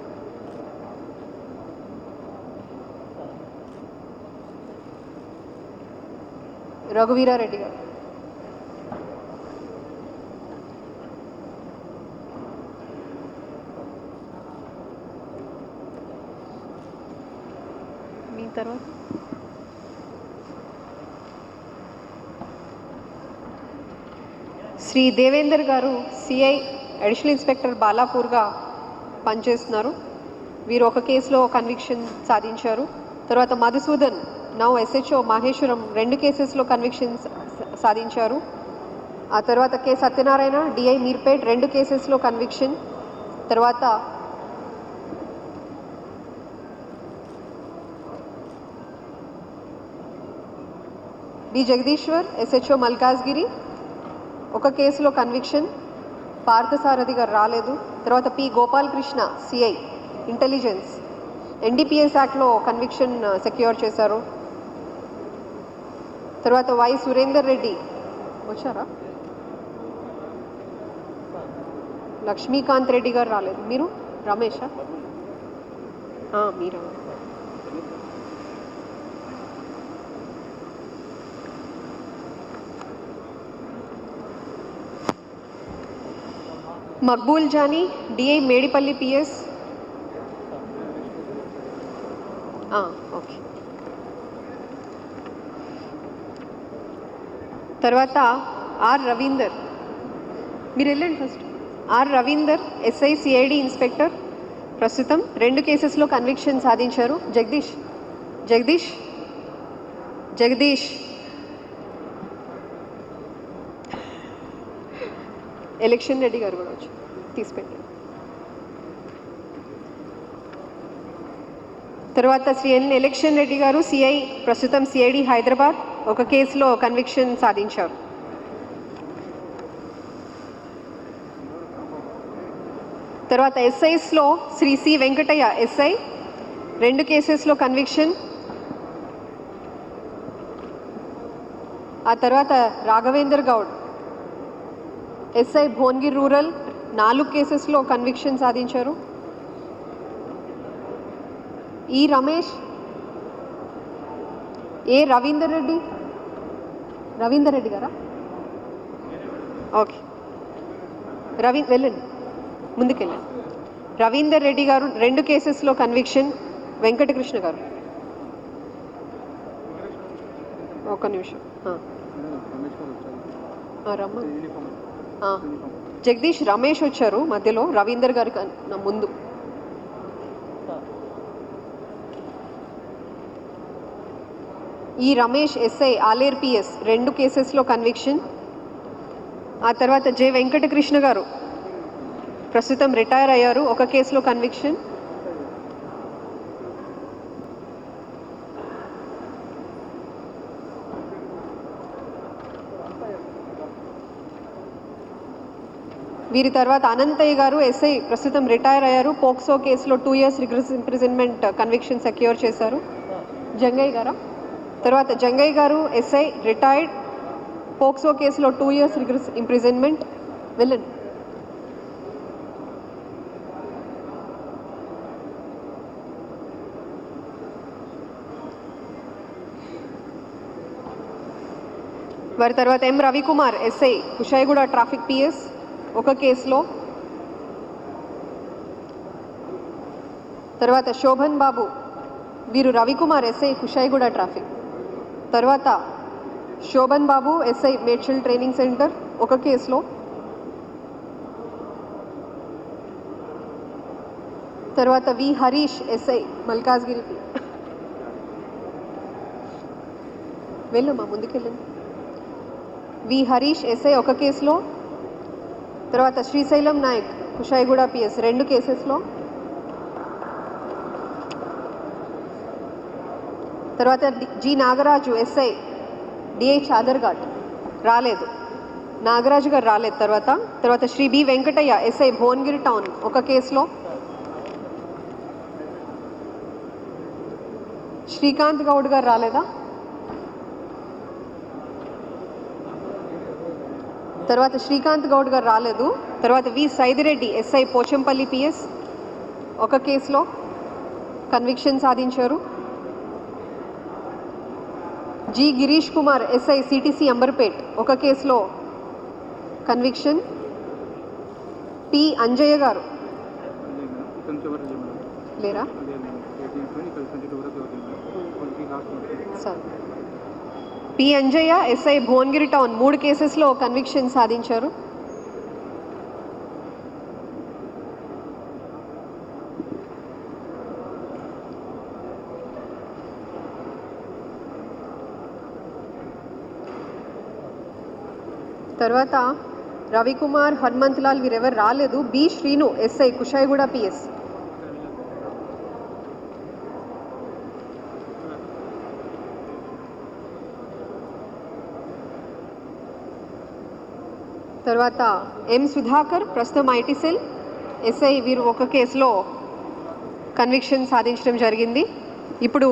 Speaker 5: రఘువీరారెడ్డి గారు. మీ తర్వాత శ్రీ దేవేందర్ గారు, CI, అడిషనల్ ఇన్స్పెక్టర్ బాలాపూర్గా పనిచేస్తున్నారు. వీరు ఒక కేసులో కన్విక్షన్ సాధించారు. తర్వాత మధుసూదన్, నౌ SHO మహేశ్వరం, 2 కేసెస్లో కన్విక్షన్ సాధించారు. ఆ తర్వాత కె సత్యనారాయణ, DI మీర్పేట్, 2 కేసెస్లో కన్విక్షన్. తర్వాత బి జగదీశ్వర్, SHO మల్కాజ్గిరి, 1 కేసులో కన్విక్షన్. పార్థసారథి గారు రాలేదు. తర్వాత P Gopalakrishna, CI, intelligence, NDPS యాక్ట్లో కన్విక్షన్ సెక్యూర్ చేశారు. తర్వాత వై సురేందర్ రెడ్డి, వచ్చారా? లక్ష్మీకాంత్ రెడ్డి గారు రాలేదు. మీరు రమేషా? మీరు. Maqbool Jani DI Medipally PS. Okay. తర్వాత ఆర్ రవీందర్, మీరు వెళ్ళండి first. R Ravinder SI CID inspector, ప్రస్తుతం 2 కేసెస్లో కన్విక్షన్ సాధించారు. జగదీష్ జగదీష్ జగదీష్ ఎలక్షన్ రెడ్డి గారు కూడా వచ్చి తీసిపెట్టారు. తర్వాత శ్రీ ఎలక్షన్ రెడ్డి గారు సిఐ, ప్రస్తుతం సిఐడి హైదరాబాద్, 1 కేసులో కన్విక్షన్ సాధించారు. తర్వాత ఎస్ఐస్లో శ్రీ సి వెంకటయ్య ఎస్ఐ, 2 కేసెస్లో కన్విక్షన్. ఆ తర్వాత రాఘవేందర్ గౌడ్ ఎస్ఐ భువనగిరి రూరల్, 4 కేసెస్లో కన్విక్షన్ సాధించారు. ఈ రమేష్, ఏ రవీందర్ రెడ్డి, రవీందర్ రెడ్డి గారా? ఓకే, వెళ్ళండి, ముందుకెళ్ళండి. రవీందర్ రెడ్డి గారు 2 కేసెస్లో కన్విక్షన్. వెంకటకృష్ణ గారు, ఒక్క నిమిషం రమ్మ. జగదీష్ రమేష్ వచ్చారు మధ్యలో, రవీందర్ గారి ముందు. ఈ రమేష్ ఎస్ఐ ఆలేర్ పిఎస్, 2 కేసెస్లో కన్విక్షన్. ఆ తర్వాత జె వెంకటకృష్ణ గారు ప్రస్తుతం రిటైర్ అయ్యారు, 1 కేసులో కన్విక్షన్. వీరి తర్వాత అనంతయ్య గారు ఎస్ఐ, ప్రస్తుతం రిటైర్ అయ్యారు, పోక్సో కేసులో 2 years rigorous imprisonment conviction secure చేశారు. జంగయ్య గారా? తర్వాత జంగయ్య గారు ఎస్ఐ, రిటైర్డ్, పోక్సో కేసులో 2 years రిగ్రెస్ ఇంప్రిజన్మెంట్. వెళ్ళండి. వారి తర్వాత M Ravikumar SI, Kushaiguda traffic PS, 1 కేసులో. తర్వాత శోభన్ బాబు, వీరు రవికుమార్ ఎస్ఐ, కుషాయిగూడ ట్రాఫిక్. తర్వాత శోభన్ బాబు ఎస్ఐ, మేడ్చల్ ట్రైనింగ్ సెంటర్, 1 కేసులో. తర్వాత వి హరీష్ ఎస్ఐ, మల్కాజ్గిరి. వెళ్ళమ్మా, ముందుకెళ్ళండి. వి హరీష్ ఎస్ఐ, 1 కేసులో. తర్వాత శ్రీశైలం నాయక్, కుషాయిగూడ పిఎస్, 2 కేసెస్లో. తర్వాత G Nagaraju SI, DI Chaderghat, రాలేదు, నాగరాజు గారు రాలేదు. తర్వాత Shri B Venkataiah SI, Bhuvanagiri town, 1 కేసులో. శ్రీకాంత్ గౌడ్ గారు రాలేదా? తర్వాత శ్రీకాంత్ గౌడ్ గారు రాలేదు. తర్వాత V Saidireddy SI, Pochampally PS, 1 కేసులో కన్విక్షన్ సాధించారు. G Girish Kumar SI, CTC Amberpet, 1 కేసులో కన్విక్షన్. పి అంజయ్య గారు లేరా? Sir, P Anjaiah SI, Bhuvanagiri town, 3 కేసెస్లో కన్విక్షన్ సాధించారు. తర్వాత రవికుమార్, హనుమంతలాల్ వీరెవరు రాలేదు. B Srinu SI, Kushaiguda PS. తర్వాత ఎం సుధాకర్, ప్రస్తుతం ఐటీ సెల్ ఎస్ఐ, వీరు 1 కేసులో కన్విక్షన్ సాధించడం జరిగింది. ఇప్పుడు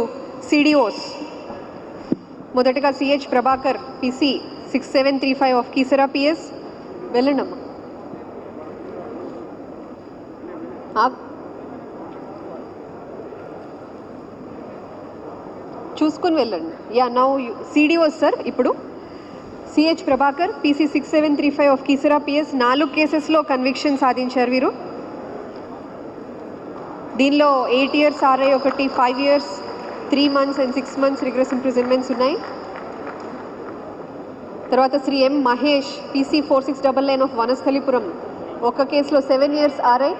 Speaker 5: సిడిఓస్, మొదటగా CH Prabhakar PC, 6735 of Keesara PS. వెళ్ళండమ్మా. చూసుకుని వెళ్ళండి. Yeah, now CDOs sir. ఇప్పుడు CH Prabhakar PC 6735 of Keesara PS 4 కేసెస్లో కన్విక్షన్ సాధించారు వీరు. దీనిలో 8 years ఆర్ఐ ఒకటి, 5 years 3 months and 6 months రిగ్రెస్ imprisonments ఉన్నాయి. తర్వాత Shri M Mahesh PC 4699 of Vanasthalipuram ఒక కేసులో 7 years RI.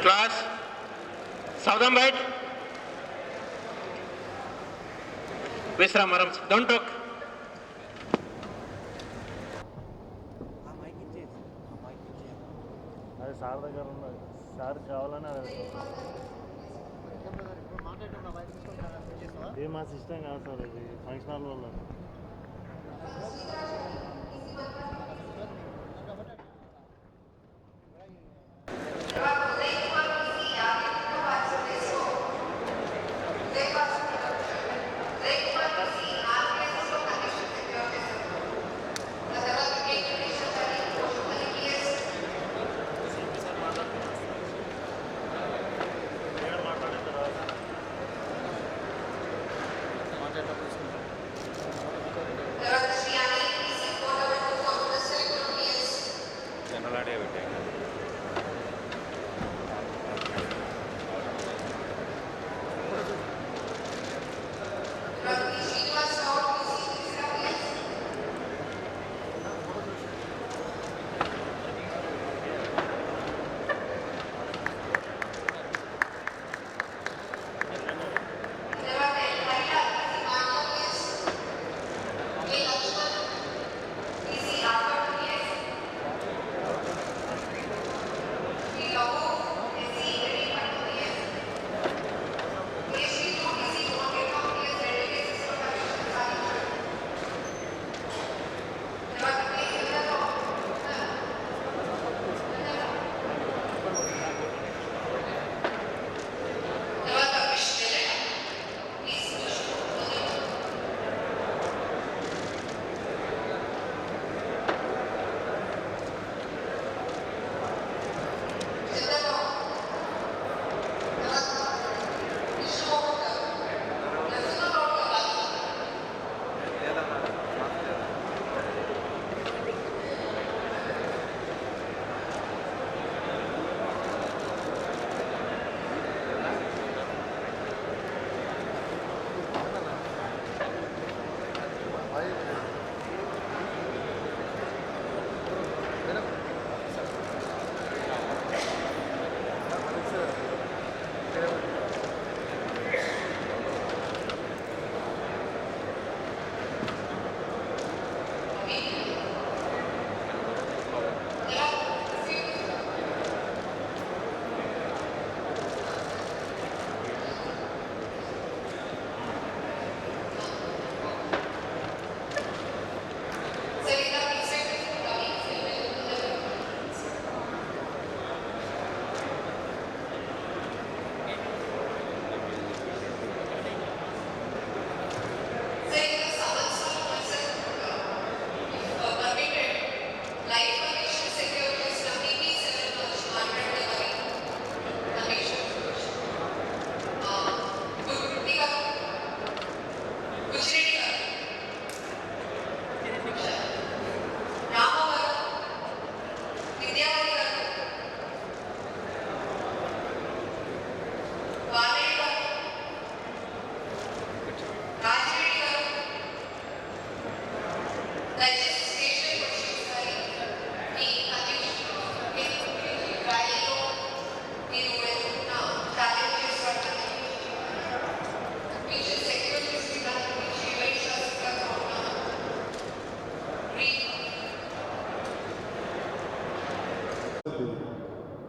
Speaker 6: Class, Southern Bite. Visram Arams, don't talk.
Speaker 7: అది సార్ దగ్గర ఉన్నది. సార్ కావాలని ఏ మా సిస్టమ్ కాదు సార్, ఇది ఫంక్షన్ హాల్ వల్ల.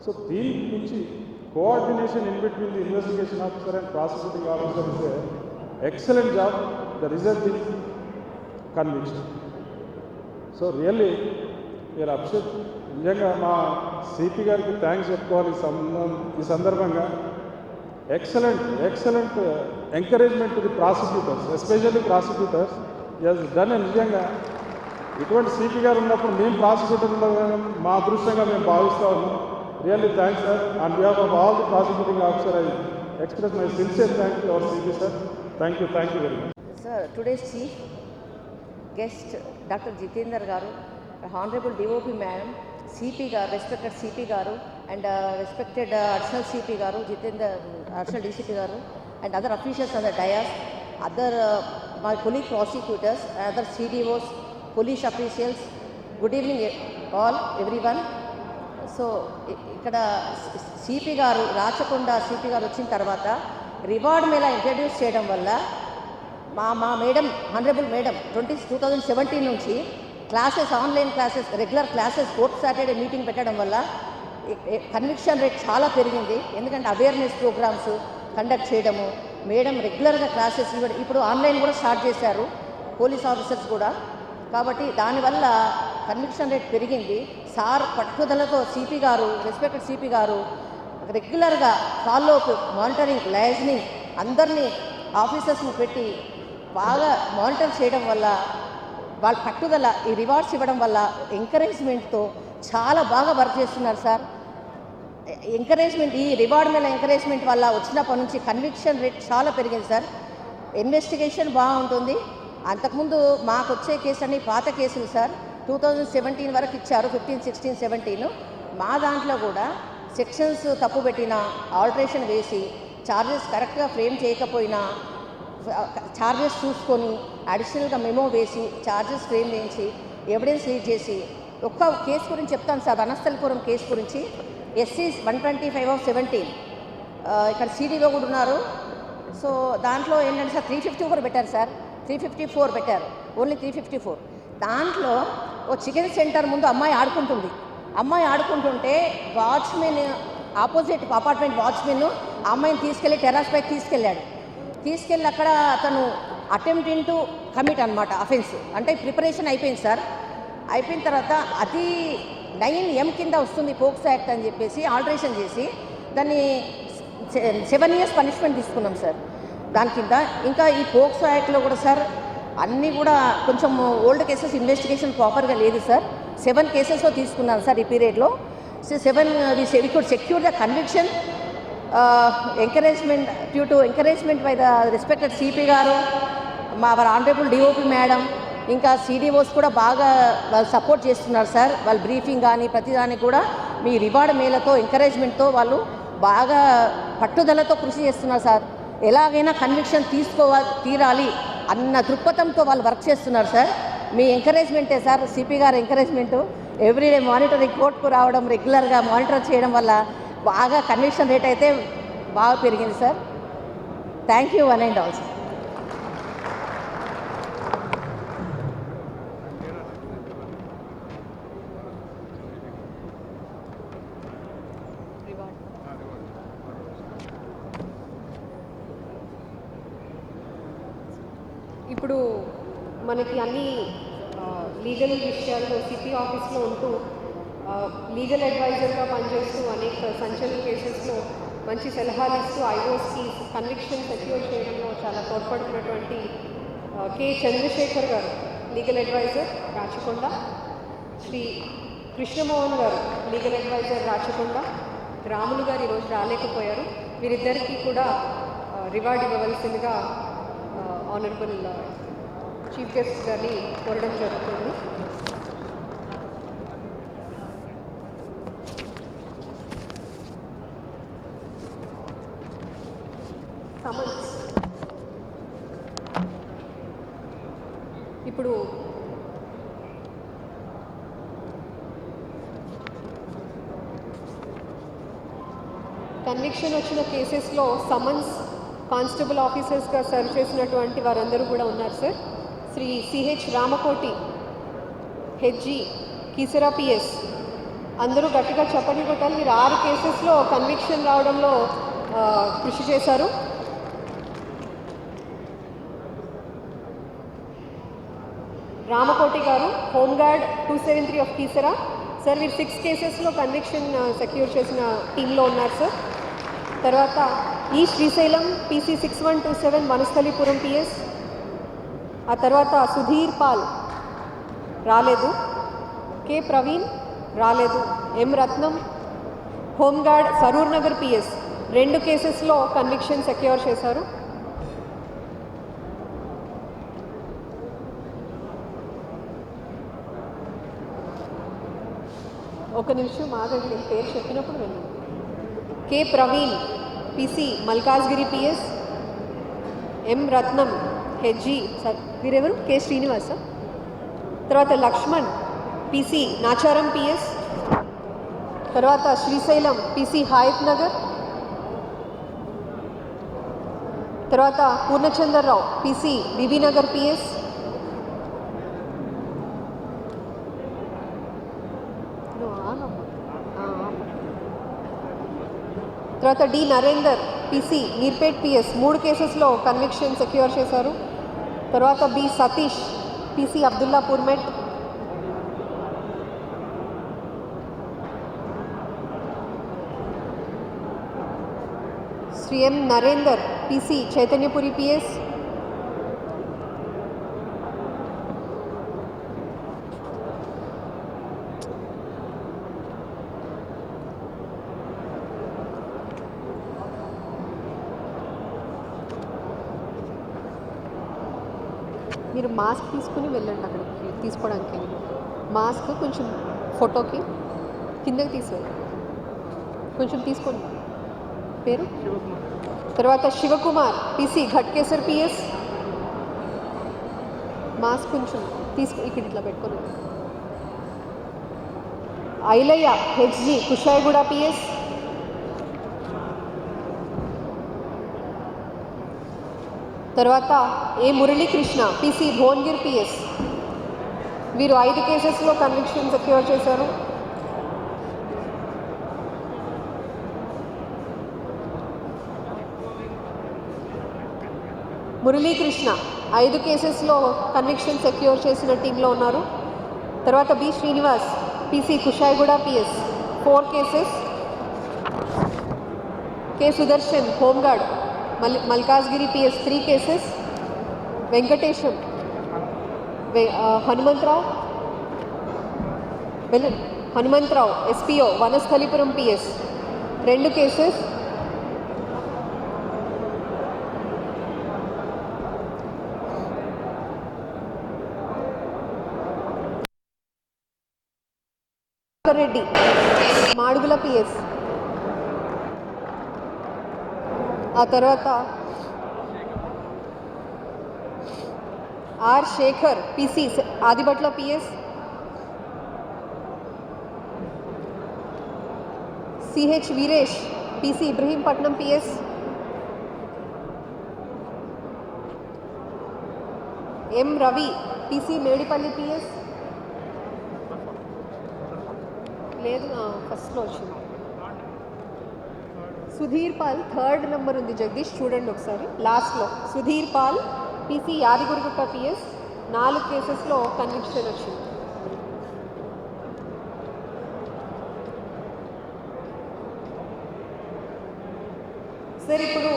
Speaker 8: సో దీని నుంచి coordination in between the investigation officer and prosecuting officer is a excellent job. The result is conviction. So really మీరు అప్సెట్ నిజంగా మా సిపి గారికి థ్యాంక్స్ చెప్పుకోవాలి ఈ సందర్భంగా. Excellent encouragement to the prosecutors, especially prosecutors. Has done. నిజంగా ఇటువంటి CP గారు ఉన్నప్పుడు మేము ప్రాసిక్యూటర్ ఉండడం మా అదృష్టంగా మేము భావిస్తూ ఉన్నాం. Really thanks sir. On behalf of all the prosecuting officer I express my sincere thanks to our CP sir. Thank you very much.
Speaker 9: Sir, today's chief guest Dr. Jitendra Garu, Honorable DOP Madam, CP Garu, respected CP Garu, and respected additional CP Garu, Jitendra, additional DCP Garu, and other officials on the dais, other my colleague prosecutors, other CDOs, police officials. Good evening all, everyone. So ఇక్కడ CP గారు Rachakonda CP గారు వచ్చిన తర్వాత reward Mela introduce చేయడం వల్ల మా madam honourable madam 2017 నుంచి classes, online classes, regular classes, 4th Saturday meeting పెట్టడం వల్ల కన్విక్షన్ రేట్ చాలా పెరిగింది. ఎందుకంటే అవేర్నెస్ ప్రోగ్రామ్స్ కండక్ట్ చేయడము, మేడం రెగ్యులర్గా క్లాసెస్ ఇప్పుడు ఆన్లైన్ కూడా స్టార్ట్ చేశారు పోలీస్ ఆఫీసర్స్ కూడా. కాబట్టి దానివల్ల కన్విక్షన్ రేట్ పెరిగింది. సార్ పట్టుదలతో సిపి గారు, రెస్పెక్టెడ్ సిపి గారు రెగ్యులర్గా ఫాలో అప్, మానిటరింగ్, లైజనింగ్ అందరినీ ఆఫీసర్స్ని పెట్టి బాగా మానిటర్ చేయడం వల్ల, వాళ్ళ పట్టుదల, ఈ రివార్డ్స్ ఇవ్వడం వల్ల, ఎంకరేజ్మెంట్తో చాలా బాగా వర్క్ చేస్తున్నారు సార్. ఎంకరేజ్మెంట్, ఈ రివార్డ్ మీద ఎంకరేజ్మెంట్ వల్ల వచ్చినప్పటి నుంచి కన్విక్షన్ రేట్ చాలా పెరిగింది సార్. ఇన్వెస్టిగేషన్ బాగుంటుంది. అంతకుముందు మాకు వచ్చే కేసు అన్ని పాత కేసులు సార్. 2017 వరకు ఇచ్చారు, 15, 16, 17. మా దాంట్లో కూడా సెక్షన్స్ తప్పు పెట్టినా, ఆల్టరేషన్ వేసి, ఛార్జెస్ కరెక్ట్గా ఫ్రేమ్ చేయకపోయినా ఛార్జెస్ చూసుకొని అడిషనల్గా మెమో వేసి ఛార్జెస్ ఫ్రేమ్ చేయించి ఎవిడెన్స్ రీడ్ చేసి, ఒక్క కేసు గురించి చెప్తాను సార్, వనస్థలిపురం కేసు గురించి. SC 125/17 ఇక్కడ CDO కూడా ఉన్నారు. సో దాంట్లో ఏంటంటే సార్ 354 పెట్టారు సార్, 354 పెట్టారు, ఓన్లీ 354. దాంట్లో ఓ చికెన్ సెంటర్ ముందు అమ్మాయి ఆడుకుంటుంటే వాచ్మెన్, ఆపోజిట్ అపార్ట్మెంట్ వాచ్మెన్ ఆ అమ్మాయిని తీసుకెళ్ళి టెర్రస్ పైకి తీసుకెళ్ళి అక్కడ అతను అటెంప్టింగ్ టు కమిట్ అనమాట అఫెన్స్. అంటే ప్రిపరేషన్ అయిపోయింది సార్. అయిపోయిన తర్వాత అది 9M కింద వస్తుంది పోక్సో యాక్ట్ అని చెప్పేసి ఆల్టరేషన్ చేసి దాన్ని 7 years పనిష్మెంట్ తీసుకున్నాం సార్ దాని కింద. ఇంకా ఈ పోక్సో యాక్ట్లో కూడా సార్ అన్నీ కూడా కొంచెం ఓల్డ్ కేసెస్ ఇన్వెస్టిగేషన్ ప్రాపర్గా లేదు సార్. 7 కేసెస్లో తీసుకున్నాను సార్ ఈ పీరియడ్లో. So 7 we could secure the conviction, encouragement, due to encouragement by the respected CP గారు, మా ఆనరబుల్ DOP మేడం, ఇంకా CDOs కూడా బాగా వాళ్ళు సపోర్ట్ చేస్తున్నారు సార్. వాళ్ళ బ్రీఫింగ్ కానీ ప్రతిదానికి కూడా మీ రివార్డ్ మేలతో, ఎంకరేజ్మెంట్తో వాళ్ళు బాగా పట్టుదలతో కృషి చేస్తున్నారు సార్. ఎలాగైనా కన్విక్షన్ తీరాలి అన్న దృక్పథంతో వాళ్ళు వర్క్ చేస్తున్నారు సార్. మీ ఎంకరేజ్మెంటే సార్, సిపి గారు ఎంకరేజ్మెంటు. ఎవ్రీడే మానిటరింగ్ కోర్టుకు రావడం, రెగ్యులర్గా మానిటర్ చేయడం వల్ల బాగా కన్విక్షన్ రేట్ అయితే బాగా పెరిగింది sir. Thank you one and all sir.
Speaker 5: ఇప్పుడు మనకి అన్ని లీగల్ విషయాల్లో సిపి ఆఫీస్లో ఉంటూ లీగల్ అడ్వైజర్గా పనిచేస్తూ అనేక సంచలన కేసెస్లో మంచి సలహాలు ఇస్తూ ఐఓస్కి కన్విక్షన్ సెక్యూర్ చేయడంలో చాలా తోడ్పడుతున్నటువంటి కె చంద్రశేఖర్ గారు, లీగల్ అడ్వైజర్ రాచకొండ, శ్రీ కృష్ణమోహన్ గారు, లీగల్ అడ్వైజర్ రాచకొండ, రాములు గారు ఈరోజు రాలేకపోయారు. వీరిద్దరికీ కూడా రివార్డ్ ఇవ్వవలసిందిగా ఆనరబుల్ చీఫ్ గెస్ట్ గారిని కోరడం జరుగుతుంది. ఇప్పుడు కన్విక్షన్ వచ్చిన కేసెస్లో సమన్స్ కానిస్టేబుల్ ఆఫీసర్స్గా సర్వ్ చేసినటువంటి వారందరూ కూడా ఉన్నారు sir. Shri CH Ramakoti, HG Keesara PS, అందరూ గట్టిగా చప్పట్లు కొట్టాలి. మీరు 6 కేసెస్లో కన్విక్షన్ రావడంలో కృషి చేశారు. రామకోటి గారు, హోంగార్డ్ 273 ఆఫ్ కీసరా. సార్ వీరు 6 కేసెస్లో కన్విక్షన్ సెక్యూర్ చేసిన టీంలో ఉన్నారు సార్. తర్వాత ఈ శ్రీశైలం PC 6127 వనస్థలిపురం PS. ఆ తర్వాత సుధీర్ పాల్ రాలేదు. కె ప్రవీణ్ రాలేదు. ఎం రత్నం, హోంగార్డ్ సరూర్ నగర్ PS 2 కేసెస్లో కన్విక్షన్ సెక్యూర్ చేశారు. ఒక నిమిషం ఆగండి, నేను పేరు చెప్పినప్పుడు వెళ్ళండి. K Praveen PC Malkajgiri PS. ఎం రత్నం హెచ్జి సార్ వీరెవరు? కె శ్రీనివాస. తర్వాత లక్ష్మణ్ PC నాచారం PS. తర్వాత శ్రీశైలం PC హాయత్ నగర్. తర్వాత పూర్ణచంద్రరావు PC బీబీనగర్ PS. తర్వాత డి నరేందర్ PC నీర్పేట్ PS 3 కేసెస్లో కన్విక్షన్ సెక్యూర్ చేశారు. తర్వాత బి సతీష్ PC అబ్దుల్లాపూర్ మెట్. శ్రీ ఎం నరేందర్ PC చైతన్యపురి PS. మీరు మాస్క్ తీసుకుని వెళ్ళండి అక్కడికి తీసుకోవడానికి. మాస్క్ కొంచెం ఫోటోకి కిందకి తీసుకెళ్ళండి, కొంచెం తీసుకోండి. పేరు తర్వాత Shivakumar PC Ghatkesar PS. Mask కొంచెం తీసుకు ఇక్కడ ఇట్లా పెట్టుకోండి. Ailaiah HG Kushaiguda PS. తర్వాత ఏ మురళీకృష్ణ PC భువన్గిర్ PS. వీరు 5 కేసెస్లో కన్విక్షన్ సెక్యూర్ చేశారు. మురళీకృష్ణ 5 కేసెస్లో కన్విక్షన్ సెక్యూర్ చేసిన టీంలో ఉన్నారు. తర్వాత B Srinivas PC Kushaiguda PS 4 cases. K Sudarshan home guard Malkajgiri PS 3 cases. Venkatesham Hanumantharao SPO Vanasthalipuram PS 2 cases. Reddy Madugula PS. ఆ తర్వాత R Shekar PC Adibatla PS. CH Veeresh PC Ibrahimpatnam PS. M Ravi PC Medipally PS. లేదు ఫస్ట్లో వచ్చింది. సుధీర్ పాల్ 3rd నెంబర్ ఉంది జగదీష్, చూడండి ఒకసారి లాస్ట్లో. Sudheer Paul PC Yadagirigutta PS 4 కేసెస్లో కన్విక్షన్ వచ్చింది. సార్ ఇప్పుడు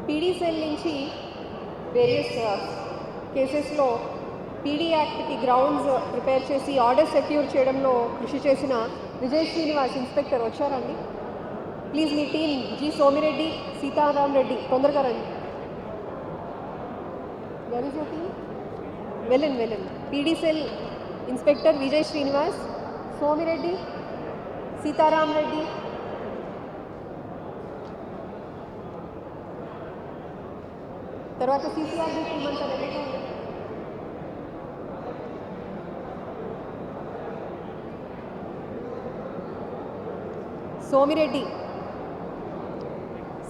Speaker 5: పీడీ సెల్ నుంచి వేరియస్ కేసెస్లో పీడీ యాక్ట్కి గ్రౌండ్స్ ప్రిపేర్ చేసి ఆర్డర్ సెక్యూర్ చేయడంలో కృషి చేసిన విజయ్ శ్రీనివాస్ ఇన్స్పెక్టర్ వచ్చారండి. ప్లీజ్ మీ టీం జి సోమిరెడ్డి, సీతారాం రెడ్డి తొందరగా రండి. వెళ్ళండి. PD cell inspector Vijay Srinivas, Somireddy, Sitaram Reddy. తర్వాత CCRB టీం అంతా రెడీగా ఉంది. సోమిరెడ్డి,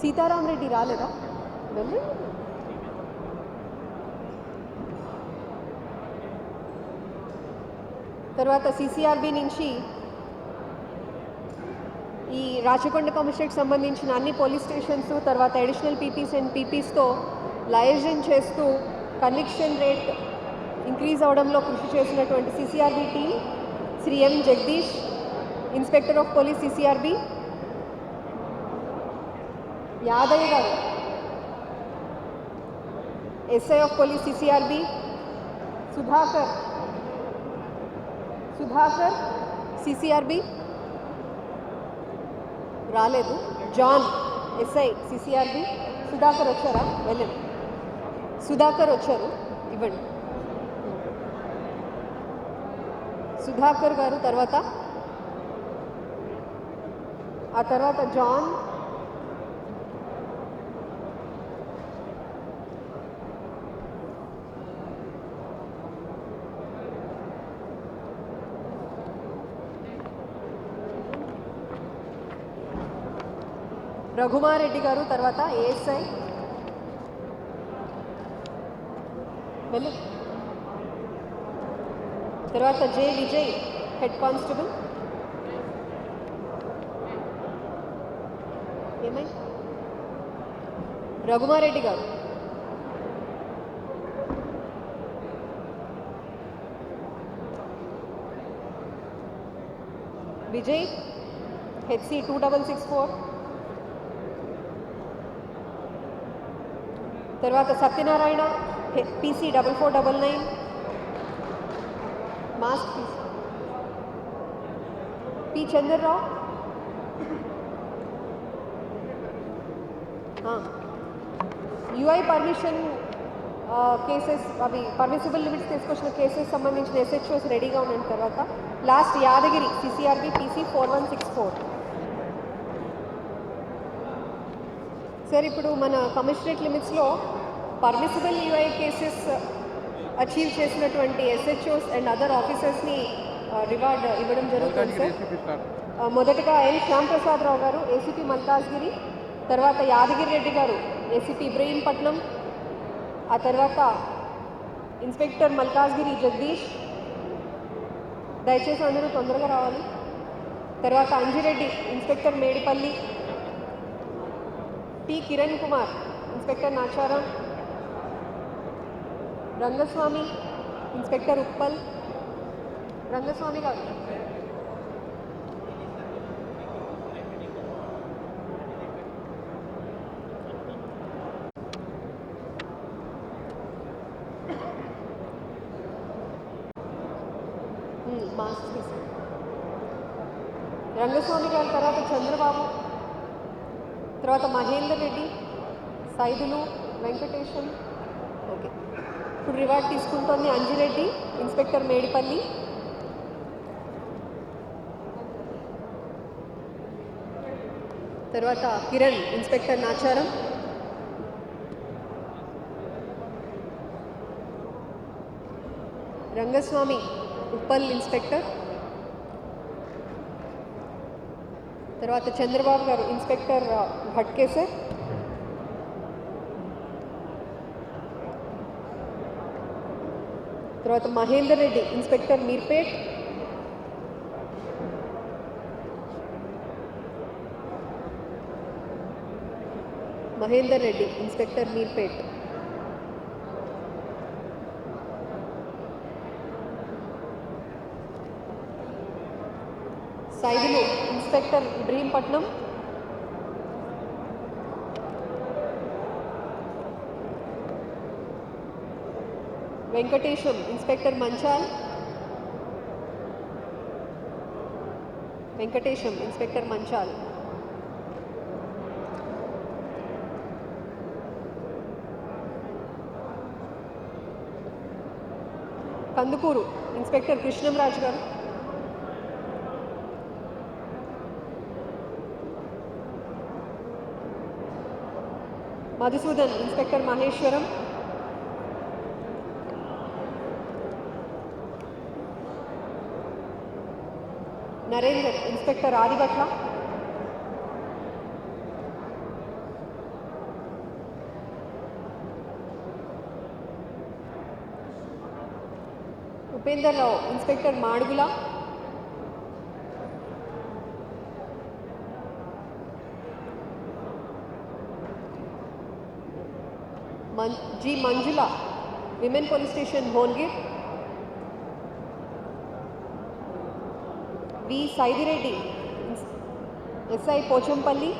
Speaker 5: సీతారాం రెడ్డి రాలేదా? వెళ్ళి తర్వాత సిసిఆర్బి నుంచి ఈ రాచకొండ కమిషనరేట్ సంబంధించిన అన్ని పోలీస్ స్టేషన్స్, తర్వాత అడిషనల్ పీపీస్ అండ్ పీపీస్తో లైజన్ చేస్తూ కన్విక్షన్ రేట్ ఇంక్రీజ్ అవడంలో కృషి చేసినటువంటి CCRB team, Shri M Jagadish, inspector of police CCRB, Yadaiah గారు, SI of police CCRB, Sudhakar CCRB రాలేదు, జాన్ ఎస్ఐ సిసిఆర్బి, సుధాకర్ వచ్చారా? వెళ్ళండి, సుధాకర్ వచ్చారు, ఇవ్వండి. సుధాకర్ గారు, తర్వాత ఆ తర్వాత జాన్, రఘుమారెడ్డి గారు, తర్వాత ఏఎస్ఐ వెళ్ళి, తర్వాత జే విజయ్ హెడ్ కానిస్టేబుల్. ఏమై రఘుమారెడ్డి గారు, విజయ్ హెచ్సి 2664, తర్వాత Satyanarayana PC 4499, mask PC, P Chandrarao, UI permission cases, అవి పర్మిసిబుల్ లిమిట్స్ తీసుకొచ్చిన కేసెస్ సంబంధించిన ఎస్హెచ్ఓస్ రెడీగా ఉన్న తర్వాత last Yadagiri CCRB PC 4164. Sir, ఇప్పుడు మన కమిషనరేట్ లిమిట్స్లో పర్మిసిబుల్ యూఐ కేసెస్ అచీవ్ చేసినటువంటి ఎస్హెచ్ఓస్ అండ్ అదర్ ఆఫీసర్స్ని రివార్డ్ ఇవ్వడం జరుగుతుంది సార్. మొదటగా ఎన్ శ్యామ్ రావు గారు, ఏసీపీ మల్కాజ్గిరి, తర్వాత యాదగిరి రెడ్డి గారు, ఏసీపీ ఇబ్రహీంపట్నం, ఆ తర్వాత ఇన్స్పెక్టర్ మల్కాజ్గిరి జగదీష్, దయచేసి అందరూ తొందరగా రావాలి. తర్వాత Anjireddy, inspector Medipally, T Kiran Kumar, inspector Nacharam, Rangaswamy, inspector Uppal, Rangaswamy garu, mask తీసి, రంగస్వామి గారి తర్వాత చంద్రబాబు, తర్వాత మహేందర్ రెడ్డి, సైదులు, వెంకటేశం. ఓకే, ఇప్పుడు రివార్డ్ తీసుకుంటోంది అంజిరెడ్డి, ఇన్స్పెక్టర్ మేడిపల్లి, తర్వాత కిరణ్, ఇన్స్పెక్టర్ నాచారం, రంగస్వామి ఉప్పల్ ఇన్స్పెక్టర్, తర్వాత చంద్రబాబు గారు, ఇన్స్పెక్టర్ భట్కేసర్, తర్వాత Mahender Reddy, inspector Meerpet, Mahender Reddy, inspector Meerpet, Saidulu, inspector Ibrahimpatnam, Venkatesham, inspector Manchal, Venkatesham, inspector Manchal, Kandukur, inspector Krishnamraju garu, Madhusudan, inspector Maheshwaram, Narender, inspector Adibatla, Upender Rao inspector Madugula, G Manjula women police station Bhongir, V Saidireddy SI Pochampally,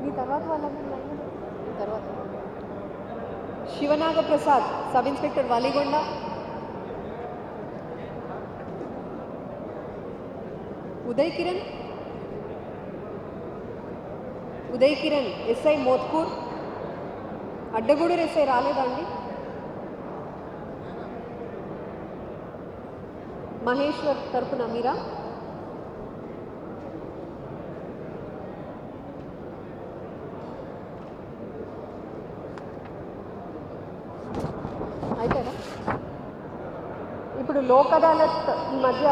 Speaker 5: మీ తర్వాత తర్వాత Shivanaga Prasad sub inspector Valigonda, Uday Kiran SI Mothkur, Addagudur SI రాలేదండి, మహేశ్వర్ తరపున మీరా, అయిపోయారా? ఇప్పుడు లోక్ అదాలత్ ఈ మధ్య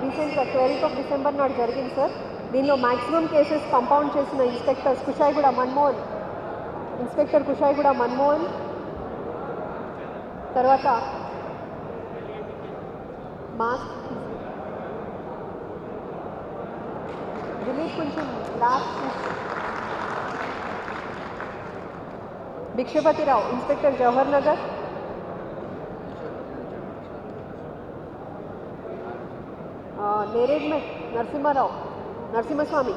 Speaker 5: రీసెంట్గా 12th డిసెంబర్ నాడు జరిగింది సార్. దీనిలో మ్యాక్సిమం కేసెస్ కంపౌండ్ చేసిన ఇన్స్పెక్టర్ కుషాయిగూడ మన్మోహన్, ఇన్స్పెక్టర్ కుషాయిగూడ మన్మోహన్, తర్వాత మాస్క్ దిలీప్ కొంచెం last, Bhikshapathirao inspector Jawahar Nagar, Neredmet Narasimhaswamy,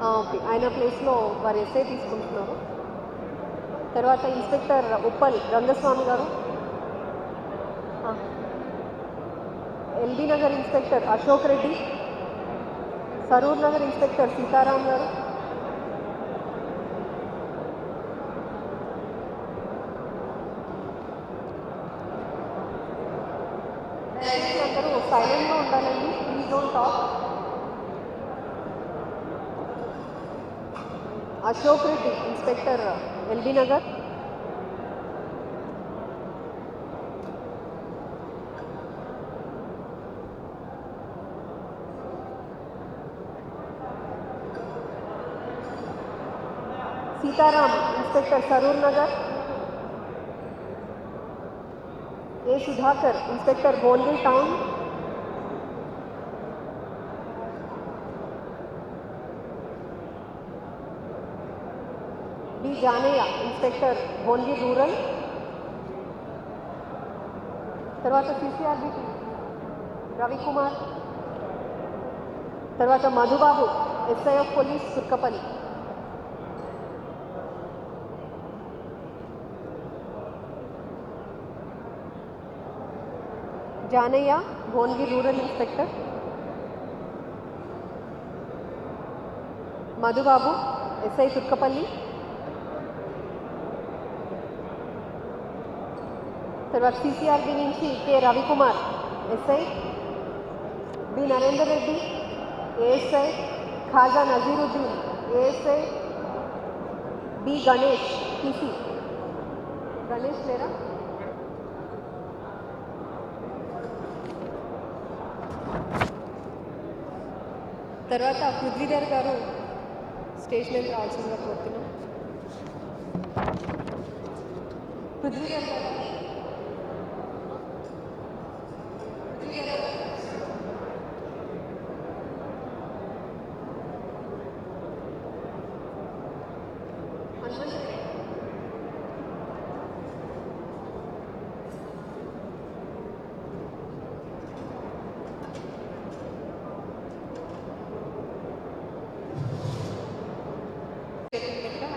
Speaker 5: okay, ఆయన ప్లేస్లో వారు ఎస్ఐ తీసుకుంటున్నారు. తర్వాత ఇన్స్పెక్టర్ ఉప్పల్ రంగస్వామి గారు, LB Nagar inspector Ashok Reddy, Saroor Nagar inspector Sitaram గారు, అందరూ సైలెంట్గా ఉండాలండి, please don't talk. Ashok Reddy inspector LB Nagar, Sitaram inspector Saroor Nagar, A Sudhakar inspector Bhongir town, B Janaiah inspector Bhongir rural, తర్వాత సిసిఆర్బి రవికుమార్, తర్వాత Madhubabu SI of police Surkapalli, Janaiah Bhongir rural inspector, Madhubabu SI Turkapalli, తర్వాత సిసిఆర్బి నుంచి K Ravikumar SI, B Narender Reddy ASI, Khaja Nazeeruddin ASI, B Ganesh TC, Ganesh లేరా, తర్వాత పృథ్వీధర్ గారు స్టేషన్కి రావాల్సిందిగా కోరుతున్నాం. పృథ్వీధర్ గారు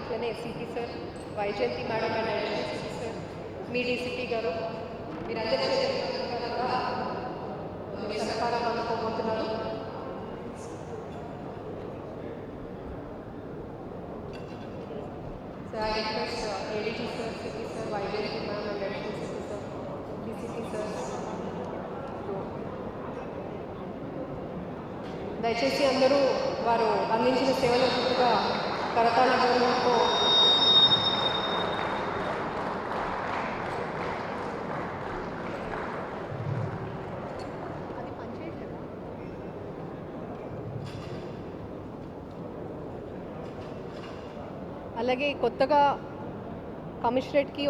Speaker 5: అట్లనే CP sir, Vyjayanthi madam and additional CP sir, మీ డీసీపీ గారు, మీరందరూ సహకారం అందుకోబోతున్నారు. Sir I request ADG sir, CP sir, Vyjayanthi ma'am and additional CP sir, DCP sir, దయచేసి అందరూ వారు అందించిన సేవల గుర్తుగా కరతాళ గౌరవంతో అది పనిచేయట్లేదా? అలాగే కొత్తగా కమిషనరేట్కి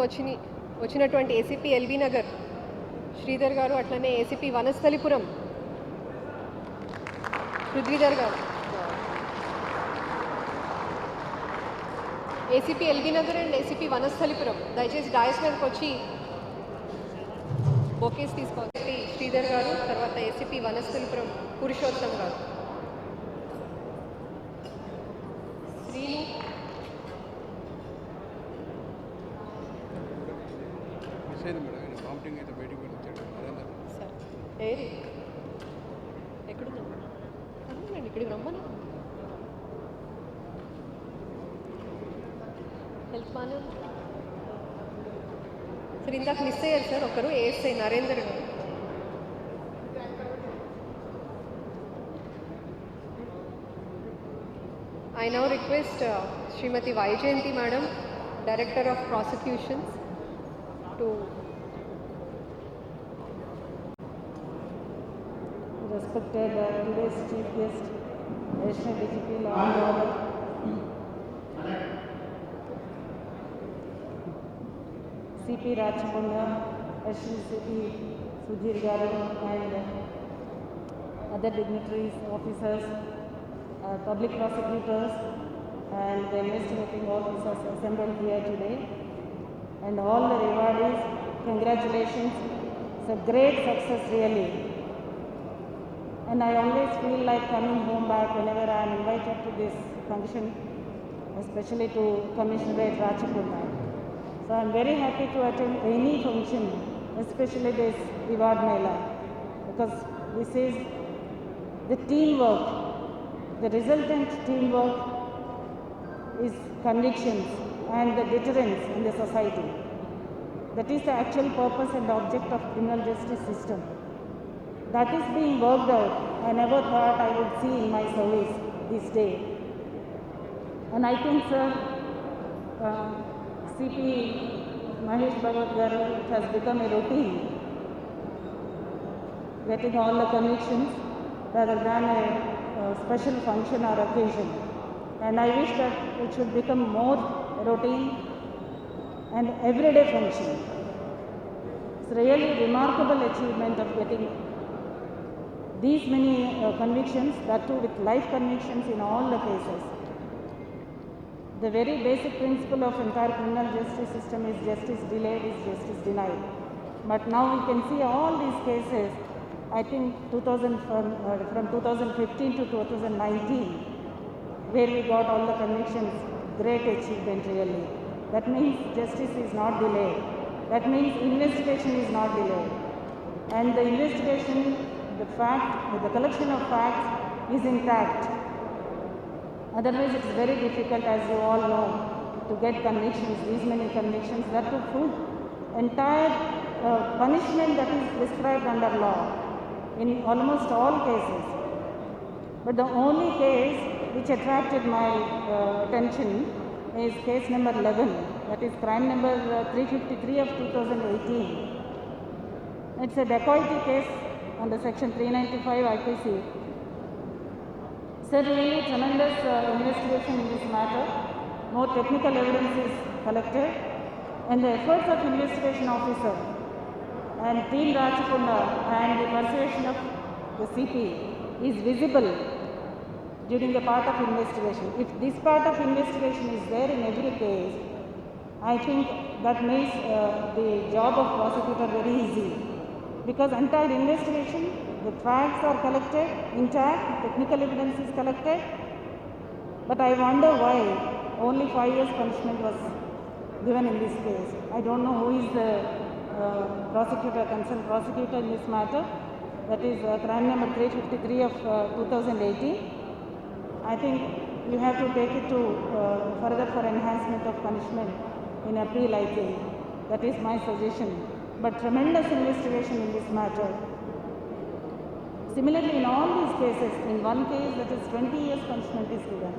Speaker 5: వచ్చినటువంటి ఏసీపీ ఎల్బీ నగర్ శ్రీధర్ గారు, అట్లనే ఏసీపీ వనస్థలిపురం పృథ్వీధర్ గారు, ACP LB Nagar and ACP Vanasthalipuram దయచేసి డాయస్ మీదకి వచ్చి బొకేస్ తీసుకోవాలి. శ్రీధర్ గారు, తర్వాత ఏసీపీ వనస్థలిపురం పురుషోత్తం గారు. శ్రీను, సార్ ఏరి ఎక్కడున్నా అడుగునండి, ఇక్కడికి రమ్మని. హెల్త్ బాగానే ఉంది సార్. ఇందాక మిస్ అయ్యారు సార్ ఒకరు, ఏఎస్ఐ నరేందర్ గారు. I now request Srimati Vaijayanti Madam, Director of Prosecutions, to
Speaker 10: respected today's chief guest, Additional DGP Law and Order, CP Rachapunda, Additional CP Sudhir Garu, and other dignitaries, officers, public prosecutors, and the investigating officers assembled here today, and all the rewardees, congratulations. It's a great success really. And I always feel like coming home back whenever I am invited to this function, especially to Commissioner Rachapunda. So I am very happy to attend any function, especially this reward mela, because this is the teamwork. The resultant teamwork is convictions and the deterrence in the society. That is the actual purpose and object of criminal justice system. That is being worked out. I never thought I would see in my service this day. And I think, sir, CP Mahesh Bhagat Garu, it has become a routine, getting all the convictions rather than a special function or occasion. And I wish that it should become more routine and everyday function. It's really a remarkable achievement of getting these many convictions, that too with life convictions in all the cases. The very basic principle of entire criminal justice system is justice delayed is justice denied. But now we can see all these cases, I think from 2015 to 2019, where we got all the convictions, great achievement really. That means justice is not delayed. That means investigation is not delayed. And the investigation, the collection of facts is intact. Otherwise it is very difficult, as you all know, to get convictions, these many convictions, that to prove entire punishment that is prescribed under law in almost all cases. But the only case which attracted my attention is case number 11, that is crime number 353 of 2018. It's a dacoity case under section 395 IPC. So really tremendous investigation in this matter. More technical evidence is collected, and the efforts of investigation officer and team Rachapunda and the persuasion of the CP is visible during the part of investigation. If this part of investigation is there in every case, I think that makes the job of prosecutor very easy, because entire investigation, the facts are collected, intact, technical evidence is collected. But I wonder why only 5 years punishment was given in this case. I don't know who is the concerned prosecutor in this matter. That is crime number 353 of 2018. I think you have to take it to further for enhancement of punishment in appeal, I think. That is my suggestion. But tremendous investigation in this matter. Similarly, in all these cases, in one case that is 20 years punishment is given.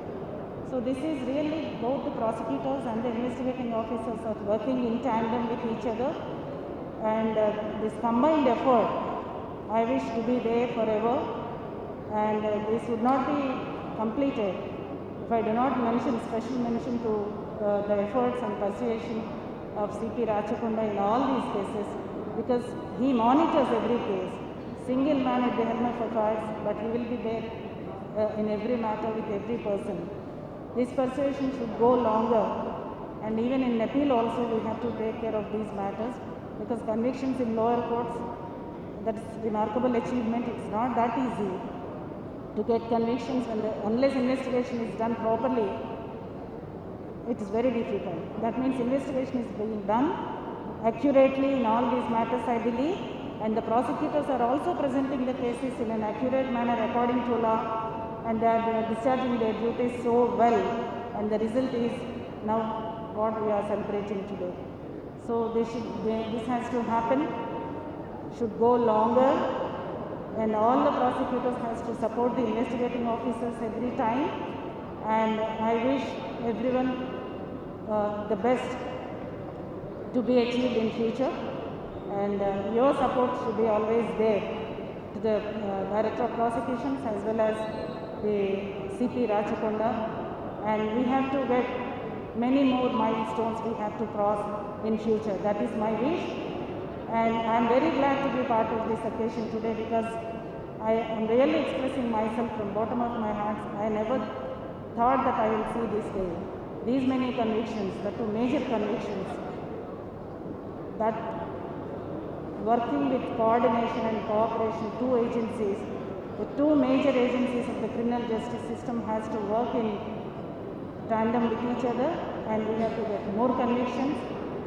Speaker 10: So this is really both the prosecutors and the investigating officers are working in tandem with each other, and this combined effort I wish to be there forever, and this would not be completed if I do not mention special mention to the efforts and persuasion of CP Rachapunda in all these cases, because he monitors every case. Single man at the helm of affairs, but he will be there in every matter with every person. This persuasion should go longer, and even in appeal also we have to take care of these matters, because convictions in lower courts, that is remarkable achievement. It's not that easy to get convictions unless investigation is done properly. It is very difficult. That means investigation is being done accurately in all these matters, I believe, and the prosecutors are also presenting the cases in an accurate manner according to law, and they are discharging their duties so well, and the result is now what we are celebrating today. So this has to happen, should go longer, and all the prosecutors has to support the investigating officers every time, and I wish everyone the best to be achieved in future, and your support should be always there to the Director of Prosecutions as well as the CP Rachakonda, and we have to get many more milestones we have to cross in future. That is my wish, and I am very glad to be part of this occasion today, because I am really expressing myself from bottom of my heart. I never thought that I will see this day. These many convictions, the two major convictions, that working with coordination and cooperation, two agencies, the two major agencies of the criminal justice system has to work in tandem with each other, and we have to get more convictions,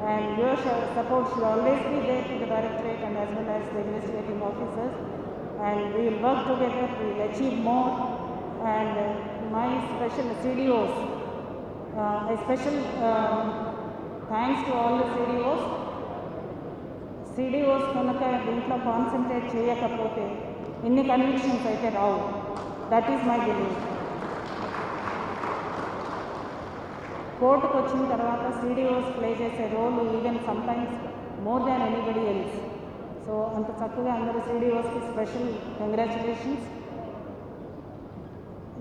Speaker 10: and your support should always be there to the Directorate and as well as the investigating officers, and we will work together, we will achieve more, and my special CDOs, a special thanks to all the CDOs కనుక దీంట్లో concentrate చేయకపోతే ఇన్ని convictions అయితే రావు. That is my belief. కోర్టుకు వచ్చిన తర్వాత CDOs play చేసే role even sometimes more than anybody else. So అంత చక్కగా అందరూ CDOsకి special congratulations.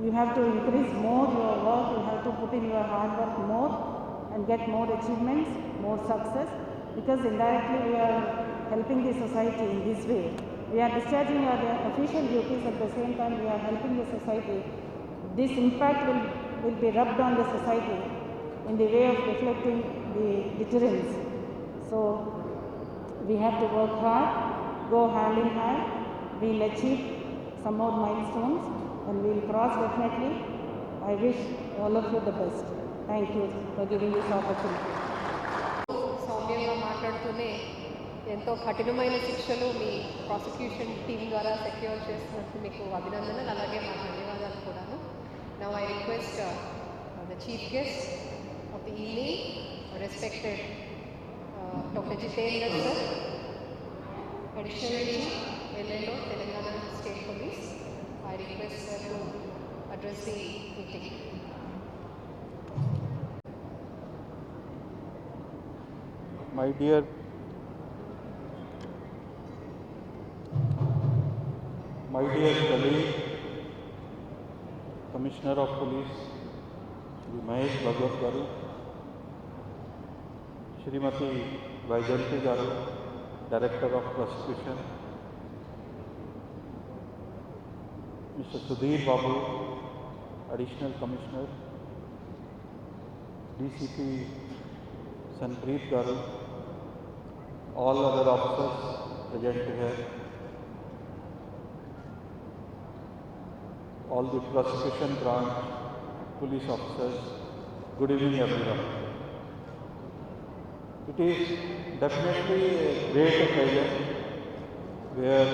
Speaker 10: You have to increase more your work, you have to put in your hard work more and get more achievements, more success, because indirectly we are helping the society in this way. We are discharging our official duties, at the same time we are helping the society. This impact will be rubbed on the society in the way of reflecting the deterrence. So we have to work hard, go hand in hand, we will achieve some more milestones, and we will cross definitely. I wish all of you the best. Thank you for giving this opportunity.
Speaker 5: సౌమ్యంగా మాట్లాడుతూనే ఎంతో కఠినమైన శిక్షలు మీ prosecution team ద్వారా secure చేసినందుకు మీకు అభినందనలు, అలాగే మా ధన్యవాదాలు కూడాను. Now I request the chief guest of the evening, respected doctor Jitender sir, additional LLO Telangana state police. I request sir to address the meeting.
Speaker 2: My dear colleague, Commissioner of Police, Shri Mahesh Bhagwat Garu, Shrimati Vaijayanti Garu, Director of Prosecution, Mr. Sudhir Babu, Additional Commissioner, DCP Sanpreet Garu, all other officers present here, all the prosecution branch, police officers, good evening everyone. It is definitely a great occasion where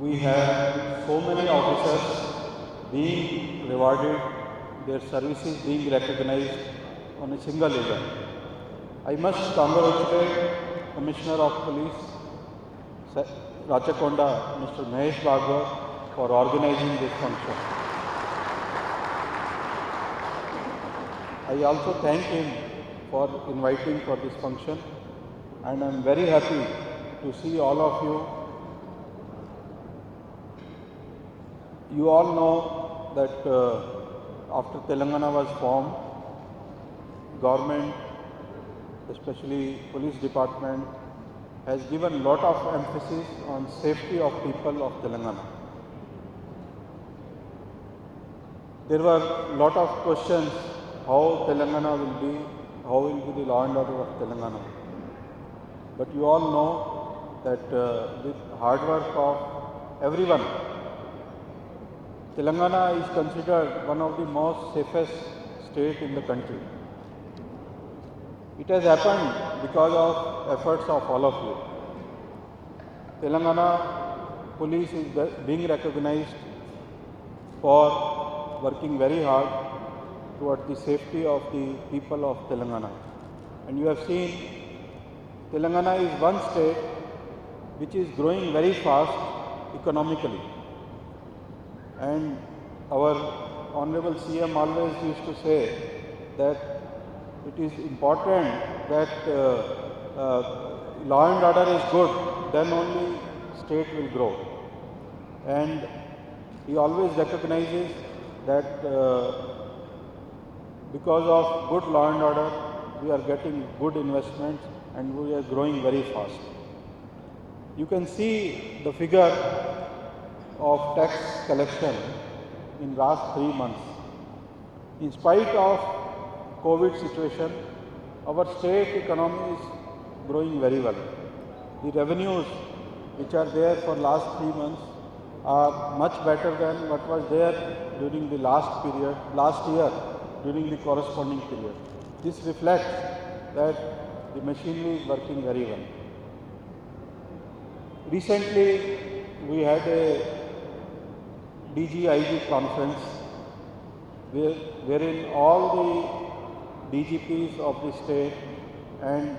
Speaker 2: we have so many officers being rewarded, their services being recognized on a single event. I must congratulate Commissioner of Police Rachakonda, Mr. Mahesh Bhagwat, for organizing this function. I also thank him for inviting for this function, and I am very happy to see all of you. You all know that after Telangana was formed, government
Speaker 8: especially police department, has given lot of emphasis on safety of people of Telangana. There were lot of questions how Telangana will be, how will be the law and order of Telangana. But you all know that with hard work of everyone, Telangana is considered one of the most safest state in the country. It has happened because of efforts of all of you. Telangana police is being recognized for working very hard towards the safety of the people of Telangana. And you have seen Telangana is one state which is growing very fast economically. And our Honorable CM always used to say that it is important that law and order is good, then only state will grow. And he always recognizes that because of good law and order, we are getting good investments and we are growing very fast. You can see the figure of tax collection in last 3 months. In spite of COVID situation, our state economy is growing very well. The revenues which are there for last 3 months are much better than what was there during the last year, during the corresponding period. This reflects that the machinery is working very well. Recently, we had a DG-IG conference wherein all the DGPs of the state and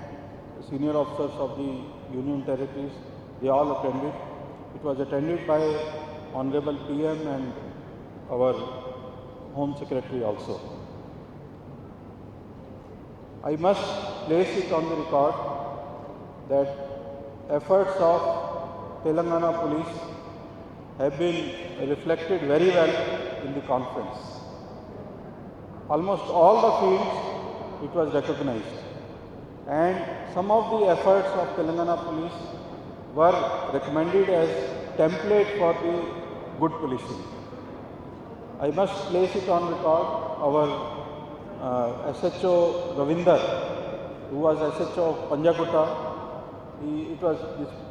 Speaker 8: senior officers of the union territories, they all attended. It was attended by Honorable PM and our Home Secretary also. I must place it on the record that efforts of Telangana police have been reflected very well in the conference. Almost all the fields it was recognized, and some of the efforts of Telangana police were recommended as template for the good policing. I must place it on record our SHO Ravinder, who was SHO of Panjagutta.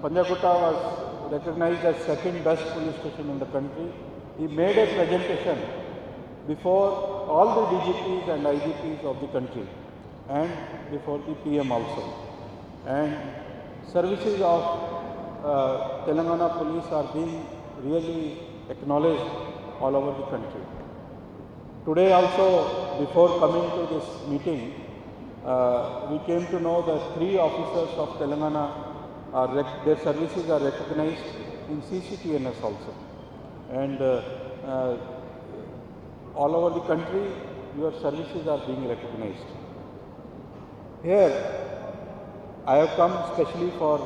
Speaker 8: Panjagutta was recognized as second best police station in the country. He made a presentation before all the DGPs and IGPs of the country and before the PM also. And services of Telangana police are being really acknowledged all over the country. Today also, before coming to this meeting, we came to know that 3 officers of Telangana, their services are recognized in CCTNS also. And all over the country, your services are being recognized. Here, I have come specially for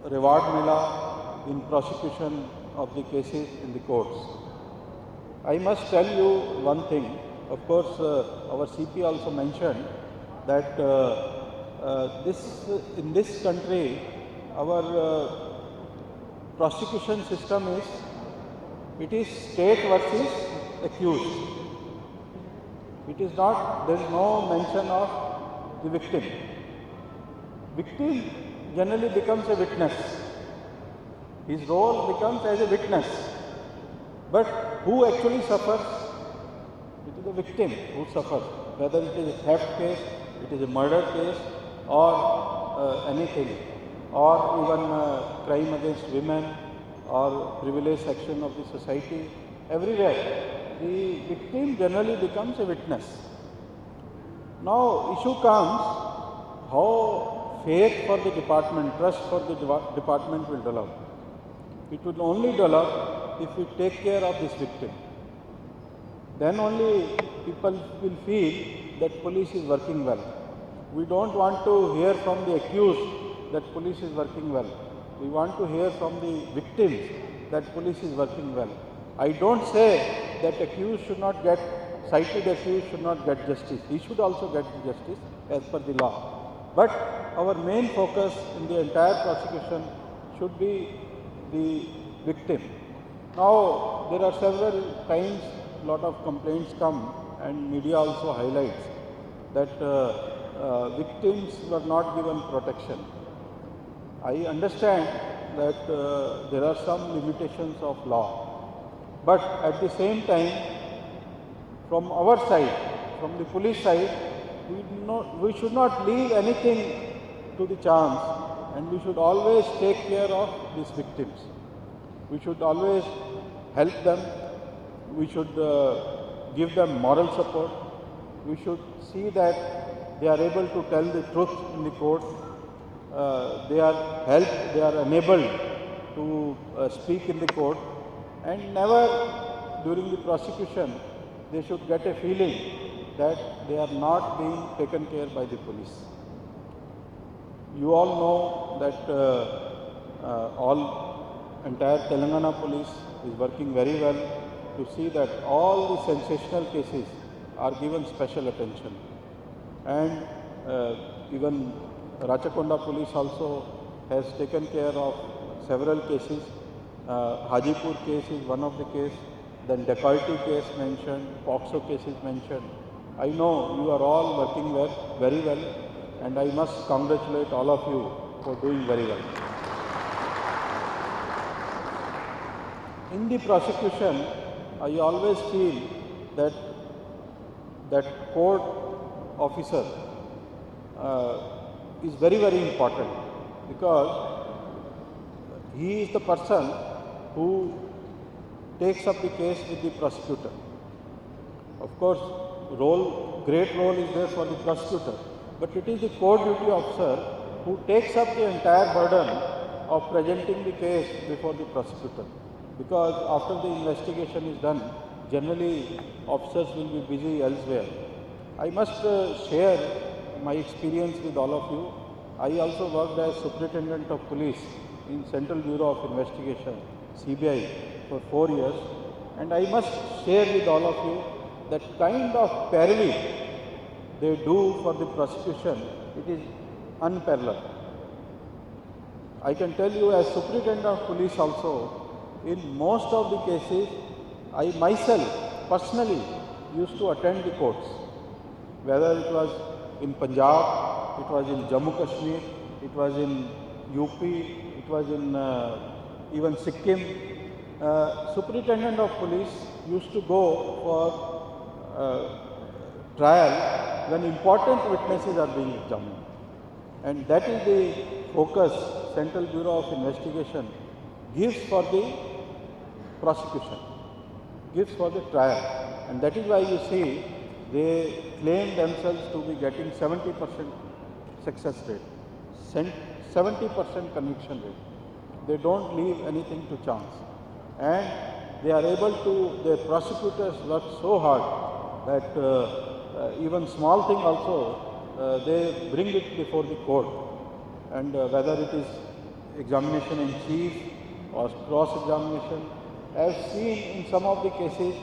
Speaker 8: reward mela in prosecution of the cases in the courts. I must tell you one thing. Of course, our CP also mentioned that in this country, our prosecution system is state versus accused. It is not, there is no mention of the victim. Victim generally becomes a witness. His role becomes as a witness. But who actually suffers? It is the victim who suffers. Whether it is a theft case, it is a murder case, or anything, or even crime against women, or privileged section of the society, everywhere the victim generally becomes a witness. Now issue comes how faith for the department, trust for the department will develop. It will only develop if we take care of this victim. Then only people will feel that police is working well. We don't want to hear from the accused that police is working well. We want to hear from the victims that police is working well. I don't say that accused should not get cited accused should not get justice. He should also get justice as per the law. But our main focus in the entire prosecution should be the victim. Now, there are several times lot of complaints come and media also highlights that victims were not given protection. I understand that there are some limitations of law, but at the same time, from our side, from the police side, we should not leave anything to the chance, and we should always take care of these victims. We should always help them. We should give them moral support. We should see that they are able to tell the truth in the court. They are helped, they are enabled to speak in the court, and never during the prosecution they should get a feeling that they are not being taken care by the police. You all know that entire Telangana police is working very well to see that all the sensational cases are given special attention. And even Rachakonda police also has taken care of several cases. Hajipur case is one of the cases, then dacoity case mentioned, POXO case is mentioned. I know you are all working very well, and I must congratulate all of you for doing very well. In the prosecution, I always feel that court officer is very, very important, because he is the person who takes up the case with the prosecutor. Of course, great role is there for the prosecutor, but it is the court duty officer who takes up the entire burden of presenting the case before the prosecutor. Because after the investigation is done, generally officers will be busy elsewhere. I must share my experience with all of you. I also worked as Superintendent of Police in Central Bureau of Investigation, CBI, for 4 years, and I must share with all of you that kind of parley they do for the prosecution, it is unparalleled. I can tell you as Superintendent of Police also, in most of the cases, I myself personally used to attend the courts, whether it was in Punjab, it was in Jammu Kashmir, it was in UP, it was in even Sikkim. Superintendent of Police used to go for trial when important witnesses are being examined. And that is the focus Central Bureau of Investigation gives for the prosecution, gives for the trial. And that is why you see they claim themselves to be getting 70% success rate, 70% conviction rate. They don't leave anything to chance. And they are able to, their prosecutors work so hard that even small thing also, they bring it before the court. And whether it is examination in chief or cross-examination, I have seen in some of the cases,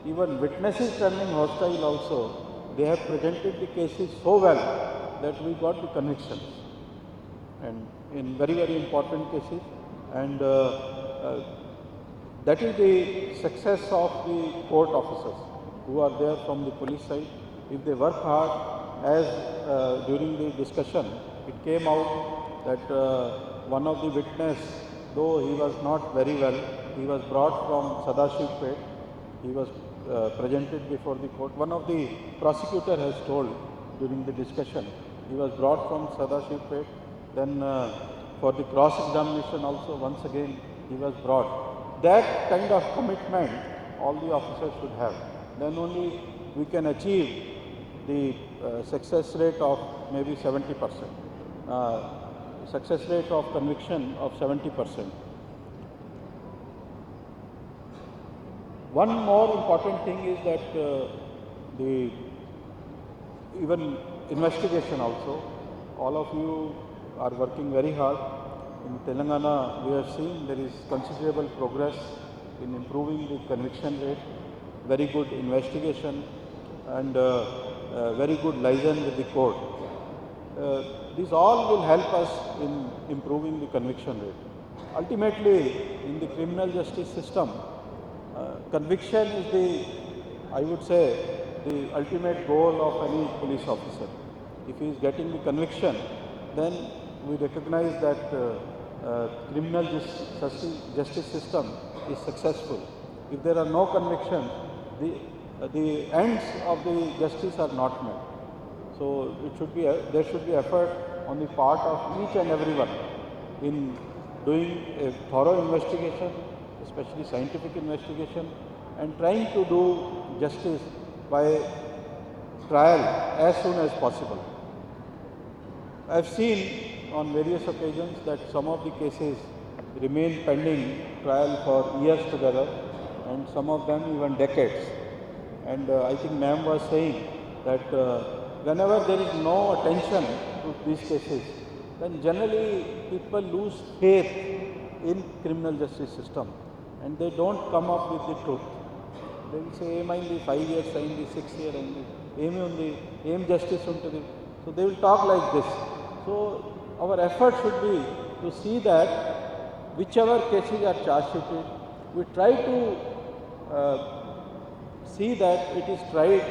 Speaker 8: even witnesses turning hostile also, they have presented the cases so well that we got the convictions. And in very, very important cases. And that is the success of the court officers who are there from the police side. If they work hard, as during the discussion, it came out that one of the witness, though he was not very well, he was brought from Sadashivpet. He was presented before the court. One of the prosecutor has told during the discussion, he was brought from Sadashivpet. Then for the cross-examination also, once again, he was brought. That kind of commitment all the officers should have. Then only we can achieve the success rate of maybe 70%. Success rate of conviction of 70%. One more important thing is that even investigation also, all of you are working very hard. In Telangana, we have seen there is considerable progress in improving the conviction rate, very good investigation,
Speaker 11: and very good liaison with the court. These all will help us in improving the conviction rate. Ultimately, in the criminal justice system, conviction is the, I would say, the ultimate goal of any police officer. If he is getting the conviction, then we recognize that criminal justice system is successful. If there are no convictions, the ends of the justice are not met. So it should be there should be effort on the part of each and everyone in doing a thorough investigation, especially scientific investigation, and trying to do justice by trial as soon as possible. I have seen on various occasions that some of the cases remain pending trial for years together, and some of them even decades. And I think ma'am was saying that whenever there is no attention to these cases, then generally people lose faith in criminal justice system and they don't come up with the truth. They will say, "Em 5 years, 6 years, aim justice untadi." So they will talk like this. So our effort should be to see that whichever cases are charge sheeted, we try to see that it is tried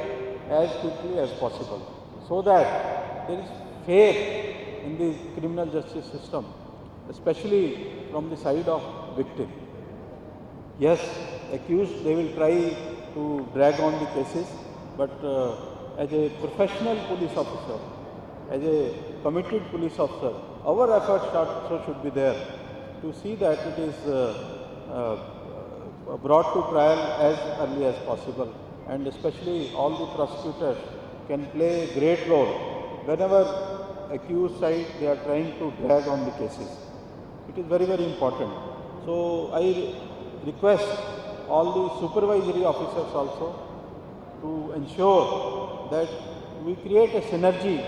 Speaker 11: as quickly as possible, so that there is faith in the criminal justice system, especially from the side of victim. Yes, accused, they will try to drag on the cases, but as a professional police officer, as a committed police officer, our efforts also should be there to see that it is brought to trial as early as possible, and especially all the prosecutors can play a great role whenever accused side they are trying to drag on the cases. It is very, very important. So I request all the supervisory officers also to ensure that we create a synergy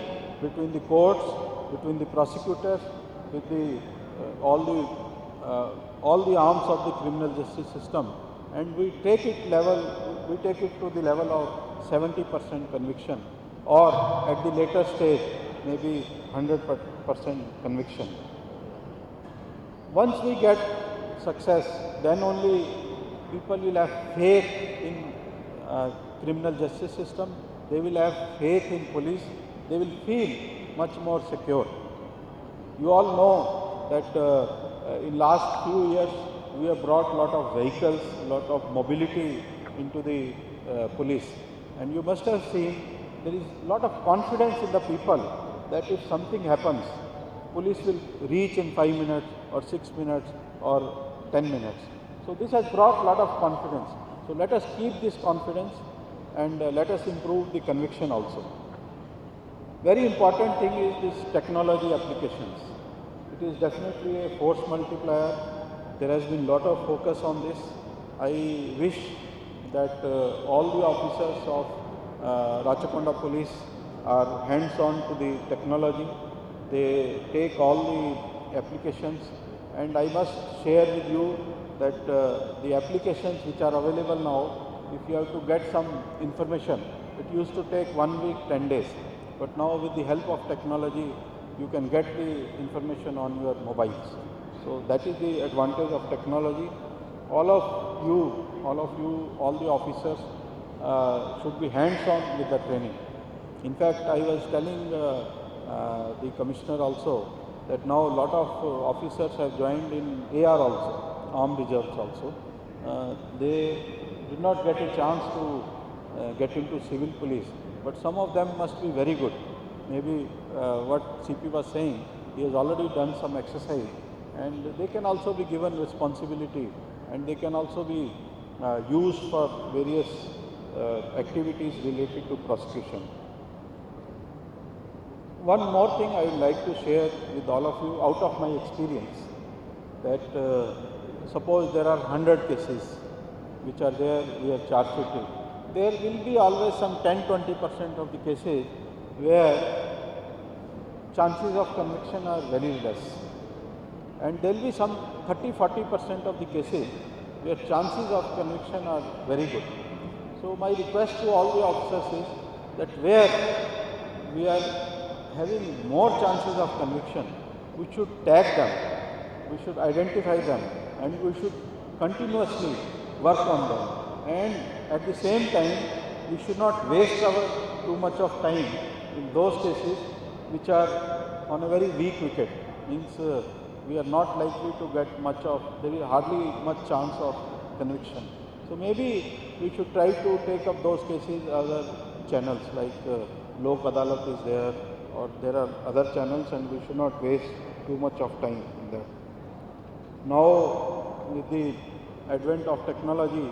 Speaker 11: between the courts, between the prosecutors, with the all the arms of the criminal justice system, and we take it to the level of 70% conviction, or at the later stage maybe 100% conviction. Once we get success, then only people will have faith in criminal justice system, they will have faith in police, they will feel much more secure. You all know that in last few years we have brought a lot of vehicles, a lot of mobility into the police, and you must have seen there is a lot of confidence in the people that if something happens, police will reach in 5 minutes or 6 minutes or 10 minutes. So this has brought a lot of confidence. So let us keep this confidence and let us improve the conviction also. Very important thing is this technology applications. It is definitely a force multiplier. There has been a lot of focus on this. I wish that all the officers of Rachakonda Police are hands-on to the technology. They take all the applications, and I must share with you that the applications which are available now, if you have to get some information, it used to take 1 week, 10 days. But now with the help of technology, you can get the information on your mobiles. So that is the advantage of technology. All of you, all the officers should be hands-on with the training. In fact, I was telling the commissioner also that now a lot of officers have joined in AR also, armed reserves also. They did not get a chance to get into civil police, but some of them must be very good. Maybe what CP was saying, he has already done some exercise, and they can also be given responsibility, and they can also be used for various activities related to prosecution. One more thing I would like to share with all of you out of my experience, that suppose there are 100 cases which are there, we are charge sheeted. There will be always some 10-20% of the cases where chances of conviction are very less. And there will be some 30-40% of the cases where chances of conviction are very good. So my request to all the officers is that where we are having more chances of conviction, we should tag them, we should identify them, and we should continuously work on them. And at the same time, we should not waste our too much of time in those cases which are on a very weak wicket. Means we are not likely to get much of, there is hardly much chance of conviction. So maybe we should try to take up those cases other channels like Lok Adalat is there, or there are other channels, and we should not waste too much of time in that. Now, with the advent of technology,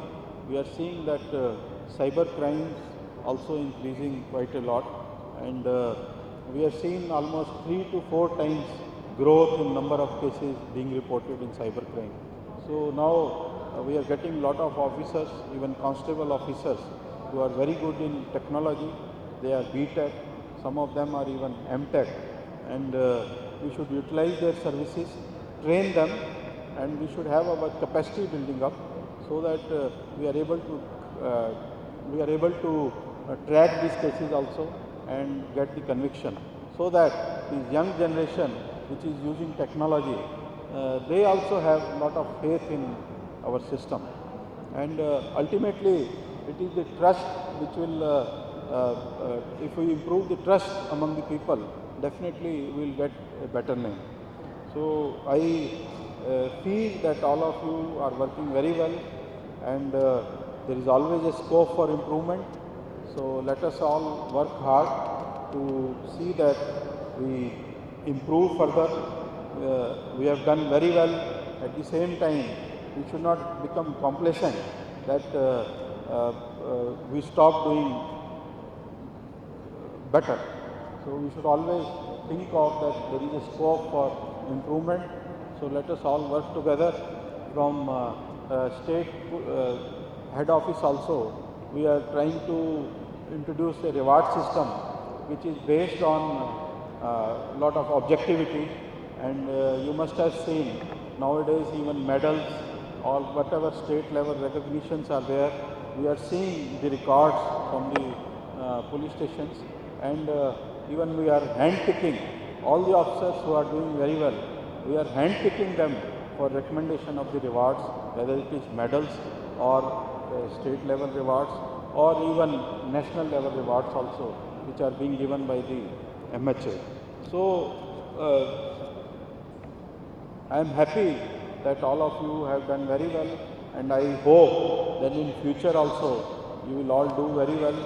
Speaker 11: we are seeing that cyber crimes also increasing quite a lot, and we are seeing almost 3 to 4 times growth in number of cases being reported in cyber crime. So now we are getting a lot of officers, even constable officers, who are very good in technology. They are BTech, some of them are even MTech, and we should utilize their services, train them, and we should have our capacity building up so that we are able to track these cases also and get the conviction, so that this young generation which is using technology, they also have a lot of faith in our system, and ultimately it is the trust which will, if we improve the trust among the people, definitely we will get a better name. So I feel that all of you are working very well, and there is always a scope for improvement. So let us all work hard to see that we improve further. We have done very well. At the same time, we should not become complacent that we stop doing better. So we should always think of that there is a scope for improvement. So let us all work together. From state head office also, we are trying to introduce a reward system which is based on a lot of objectivity, and you must have seen nowadays even medals or whatever state level recognitions are there, we are seeing the records from the police stations, and even we are hand-picking all the officers who are doing very well. We are hand-picking them for recommendation of the rewards, whether it is medals or state level rewards or even national level rewards also, which are being given by the MHA. So I am happy that all of you have done very well, and I hope that in future also you will all do very well,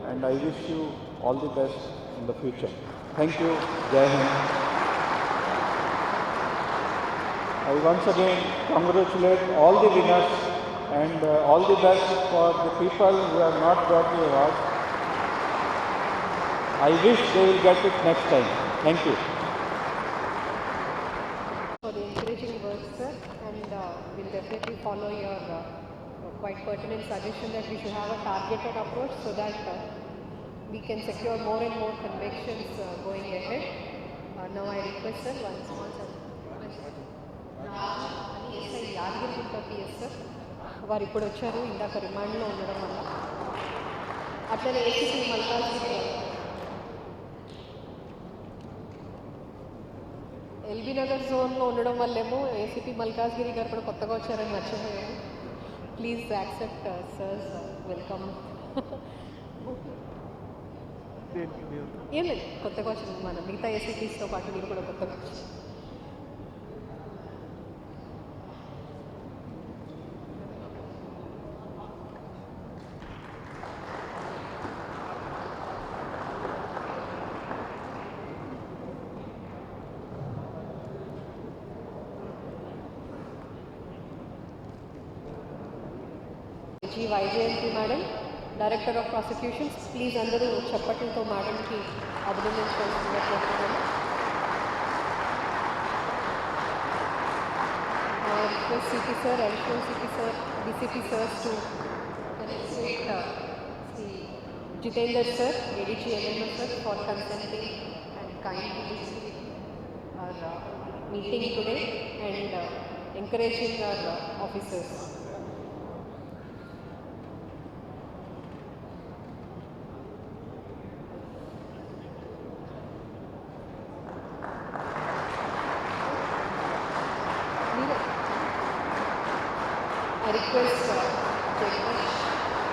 Speaker 11: and I wish you all the best in the future. Thank you. Jai Hind. I once again congratulate all the winners and all the best for the people who have not got the award. I wish they will get it next time. Thank you.
Speaker 5: For the encouraging words, sir, and we'll definitely follow your quite pertinent suggestion that we should have a targeted approach so that we can secure more and more convictions going ahead. Now I request, sir, one small SI Yadagirigutta PS sir వారు ఇప్పుడు వచ్చారు, ఇందాక రిమాండ్లో ఉండడం వల్ల. అట్లనే ACP Malkajgiri LB Nagar జోన్లో ఉండడం వల్లేమో ACP Malkajgiri గారు కూడా కొత్తగా వచ్చారని మర్చిపోయాము. Please accept sir, welcome. ఏం లేదు, కొత్తగా వచ్చింది మన మిగతా ఏసీపీస్తో పాటు మీరు కూడా కొత్తగా వచ్చారు. G. Vijayanthy Madam, Director of Prosecutions, please అందరూ చప్పట్లతో మేడంకి అభినందించవలసిందిగా కోరుతున్నాను. Request CP Sir, Additional CP Sir, DCP Sirs to Sri Jitendra Sir, ADG MMS Sir, for consenting and kindly visiting our meeting today and encouraging our officers. I request Jagdish,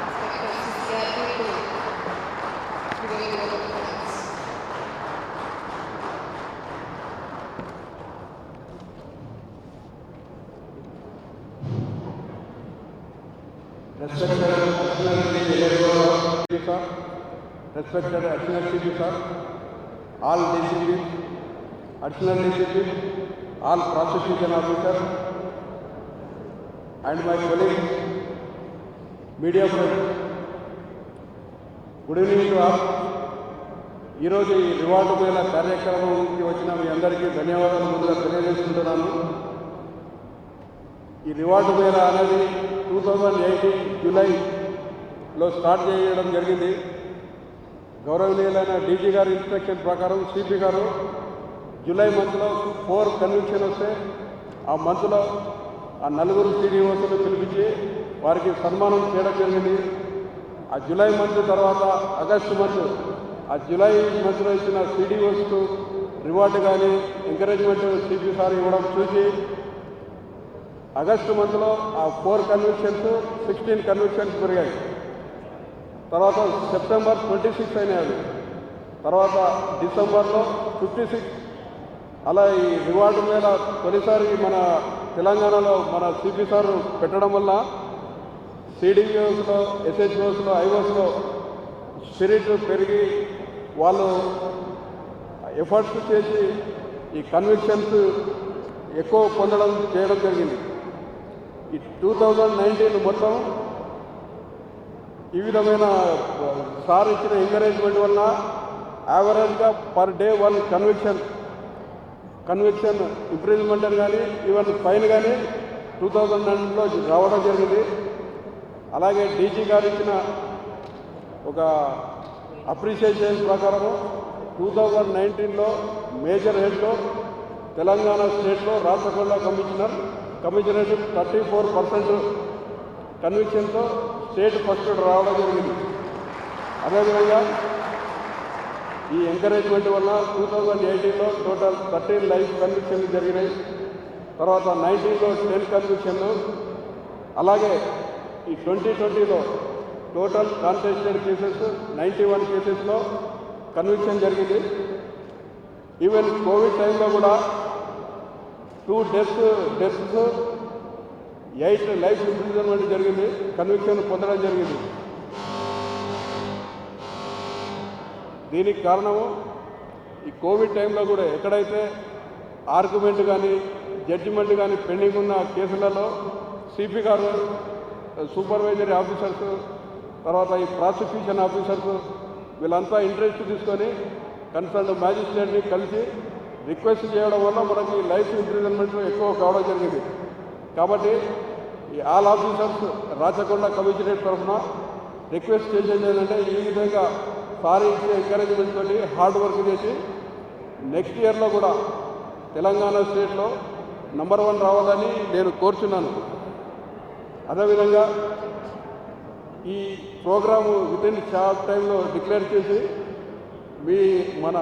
Speaker 5: Inspector CCRP to give any word of thanks.
Speaker 8: Respected Additional CP sir, all DCPs, Additional DCPs, all prosecution officers, and my colleagues, media friends. Good evening to all. ఈరోజు ఈ reward Mela కార్యక్రమంకి వచ్చిన మీ అందరికీ ధన్యవాదాలు ముందుగా తెలియజేసుకుంటున్నాను. ఈ reward Mela అనేది 2018 జూలైలో స్టార్ట్ చేయడం జరిగింది. గౌరవనీయులైన డీజీ గారి ఇన్స్ట్రక్షన్ ప్రకారం సిపి గారు జూలై మంత్లో 4 కన్విక్షన్ వస్తే ఆ మంత్లో ఆ 4 సిడిఓస్ను పిలిపించి వారికి సన్మానం చేయడం జరిగింది. ఆ జూలై మంత్ తర్వాత ఆగస్టు మంత్, ఆ జూలై మంత్లో ఇచ్చిన సిడిఓస్కు రివార్డు కానీ ఎంకరేజ్మెంట్ సిపి సార్ ఇవ్వడం చూసి ఆగస్టు మంత్లో ఆ 4 కన్విక్షన్స్ 16 కన్విక్షన్స్ పెరిగాయి. తర్వాత సెప్టెంబర్ 26 అయినాయి. తర్వాత డిసెంబర్లో 56. అలా ఈ రివార్డు మీద తొలిసారి మన తెలంగాణలో మన సిపి సార్ పెట్టడం వల్ల సిడిఓస్లో, ఎస్హెచ్ఓస్లో, ఐఓస్లో స్పిరిట్ పెరిగి వాళ్ళు ఎఫర్ట్స్ చేసి ఈ కన్విక్షన్స్ ఎక్కువ చేయడం జరిగింది. ఈ 2019 మొత్తం ఈ విధమైన సార్ ఇచ్చిన ఎంకరేజ్మెంట్ వలన యావరేజ్గా పర్ డే 1 కన్విక్షన్ ఇంప్రూవ్మెంట్ అని కానీ ఈవెన్ ఫైన్ కానీ 2009లో రావడం జరిగింది. అలాగే డీజీ గారు ఇచ్చిన ఒక అప్రిషియేషన్ ప్రకారము 2019లో మేజర్ హెడ్లో తెలంగాణ స్టేట్లో రాచకొండ కమిషనరేట్ 34% కన్విక్షన్తో స్టేట్ ఫస్ట్ రావడం జరిగింది. అదేవిధంగా ఈ ఎంకరేజ్మెంట్ వల్ల 2018లో టోటల్ 13 లైఫ్ కన్విక్షన్లు జరిగినాయి. తర్వాత 19లో 10 కన్విక్షన్లు. అలాగే ఈ 2020లో టోటల్ కాంటెస్టెడ్ కేసెస్ 91 కేసెస్లో కన్విక్షన్ జరిగింది. ఈవెన్ కోవిడ్ టైంలో కూడా 2 డెత్స్ 8 లైఫ్ ఇంప్రిజన్మెంట్ జరిగింది, కన్విక్షన్ పొందడం జరిగింది. దీనికి కారణము ఈ కోవిడ్ టైంలో కూడా ఎక్కడైతే ఆర్గ్యుమెంట్ కానీ జడ్జిమెంట్ కానీ పెండింగ్ ఉన్న కేసులలో సిపి గారు, సూపర్వైజరీ ఆఫీసర్స్, తర్వాత ఈ ప్రాసిక్యూషన్ ఆఫీసర్స్ వీళ్ళంతా ఇంట్రెస్ట్ తీసుకొని కన్సర్న్ మ్యాజిస్ట్రేట్ని కలిసి రిక్వెస్ట్ చేయడం వల్ల మనకి లైఫ్ ఇంప్రిజన్మెంట్ ఎక్కువ కావడం జరిగింది. కాబట్టి ఈ ఆల్ ఆఫీసర్స్ రాచకొండ కమిషనరేట్ తరఫున రిక్వెస్ట్ చేసేది ఏంటంటే ఈ విధంగా సారీ ఇచ్చే ఎంకరేజ్మెంట్ తోటి హార్డ్ వర్క్ చేసి నెక్స్ట్ ఇయర్లో కూడా తెలంగాణ స్టేట్లో నంబర్ 1 రావాలని నేను కోరుచున్నాను. అదేవిధంగా ఈ ప్రోగ్రాము వితిన్ షార్ట్ టైంలో డిక్లేర్ చేసి మన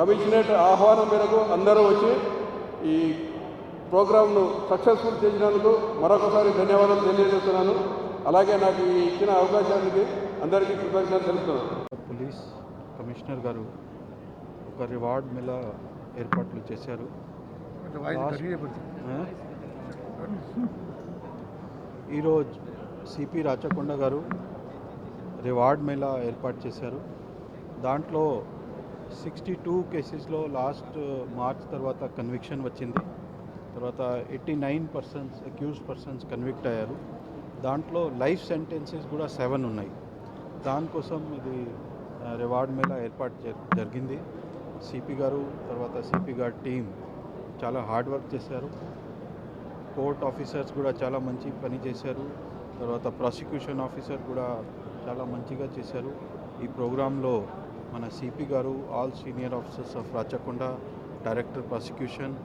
Speaker 8: కమిషనరేట్ ఆహ్వానం మేరకు అందరూ వచ్చి ఈ ప్రోగ్రామ్ను సక్సెస్ఫుల్ చేసినందుకు మరొకసారి ధన్యవాదాలు తెలియజేస్తున్నాను. అలాగే నాకు ఈ ఇచ్చిన అవకాశానికి అందరికీ కృతజ్ఞతలు తెలుపుతున్నాను.
Speaker 11: పోలీస్ కమిషనర్ గారు ఒక రివార్డ్ మేళ ఏర్పాట్లు చేశారు. ఈరోజు సిపి రాచకొండ గారు రివార్డ్ మేళా ఏర్పాటు చేశారు. దాంట్లో 62 కేసెస్లో లాస్ట్ మార్చ్ తర్వాత కన్విక్షన్ వచ్చింది. తర్వాత 89% అక్యూజ్డ్ పర్సన్స్ కన్విక్ట్ అయ్యారు. దాంట్లో లైఫ్ సెంటెన్సెస్ కూడా 7 ఉన్నాయి. దానికోసం ఇది రివార్డ్ మేళా ఏర్పాటు జరిగింది. సిపి గారు తర్వాత సిపి గారి టీం చాలా హార్డ్ వర్క్ చేశారు. కోర్ట్ ఆఫీసర్స్ కూడా చాలా మంచి పని చేశారు. తర్వాత ప్రాసిక్యూషన్ ఆఫీసర్ కూడా చాలా మంచిగా చేశారు. ఈ ప్రోగ్రాంలో మన సిపి గారు, all senior officers of Rachakonda, director prosecution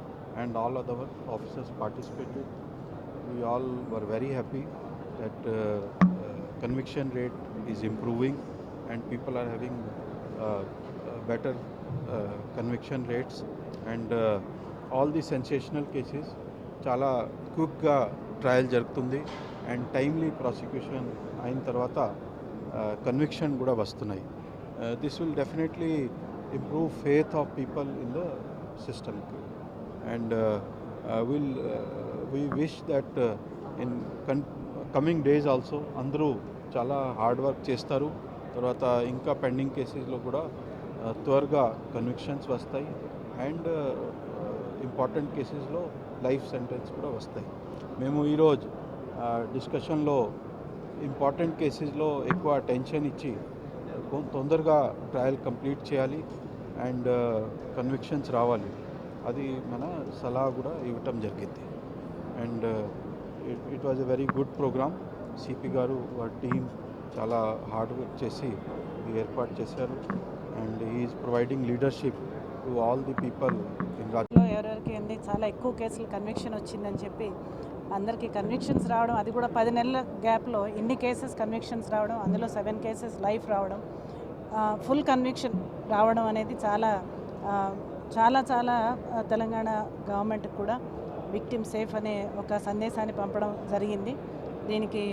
Speaker 11: and all other officers participated. We all were very happy that conviction rate is improving and people are having better conviction rates and all the sensational cases chala quick ga trial jarugutundi. And timely prosecution అయిన తర్వాత conviction కూడా వస్తున్నాయి. This will definitely improve faith of people in the system. And we wish that in coming days also అందరూ చాలా hard work చేస్తారు. తర్వాత ఇంకా pending కేసెస్లో కూడా త్వరగా కన్విక్షన్స్ వస్తాయి అండ్ ఇంపార్టెంట్ కేసెస్లో లైఫ్ సెంటెన్స్ కూడా వస్తాయి. మేము ఈరోజు డిస్కషన్లో ఇంపార్టెంట్ కేసెస్లో ఎక్కువ అటెన్షన్ ఇచ్చి తొందరగా ట్రయల్ కంప్లీట్ చేయాలి అండ్ కన్విక్షన్స్ రావాలి, అది మన సలహా కూడా ఇవ్వటం జరిగింది. And it was a very good programme. CP garu వారి టీం చాలా హార్డ్ వర్క్ చేసి ఏర్పాటు చేశారు and he is providing leadership to all the people in
Speaker 10: ఎవరెవరికి అండి చాలా ఎక్కువ కేసులు కన్విక్షన్ వచ్చిందని చెప్పి అందరికీ కన్విక్షన్స్ రావడం, అది కూడా 10 నెలల గ్యాప్లో ఇన్ని కేసెస్ కన్విక్షన్స్ రావడం, అందులో 7 కేసెస్ లైఫ్ రావడం, ఫుల్ కన్విక్షన్ రావడం అనేది చాలా చాలా చాలా తెలంగాణ గవర్నమెంట్కి కూడా విక్టిమ్ సేఫ్ అనే ఒక సందేశాన్ని పంపడం జరిగింది. దీనికి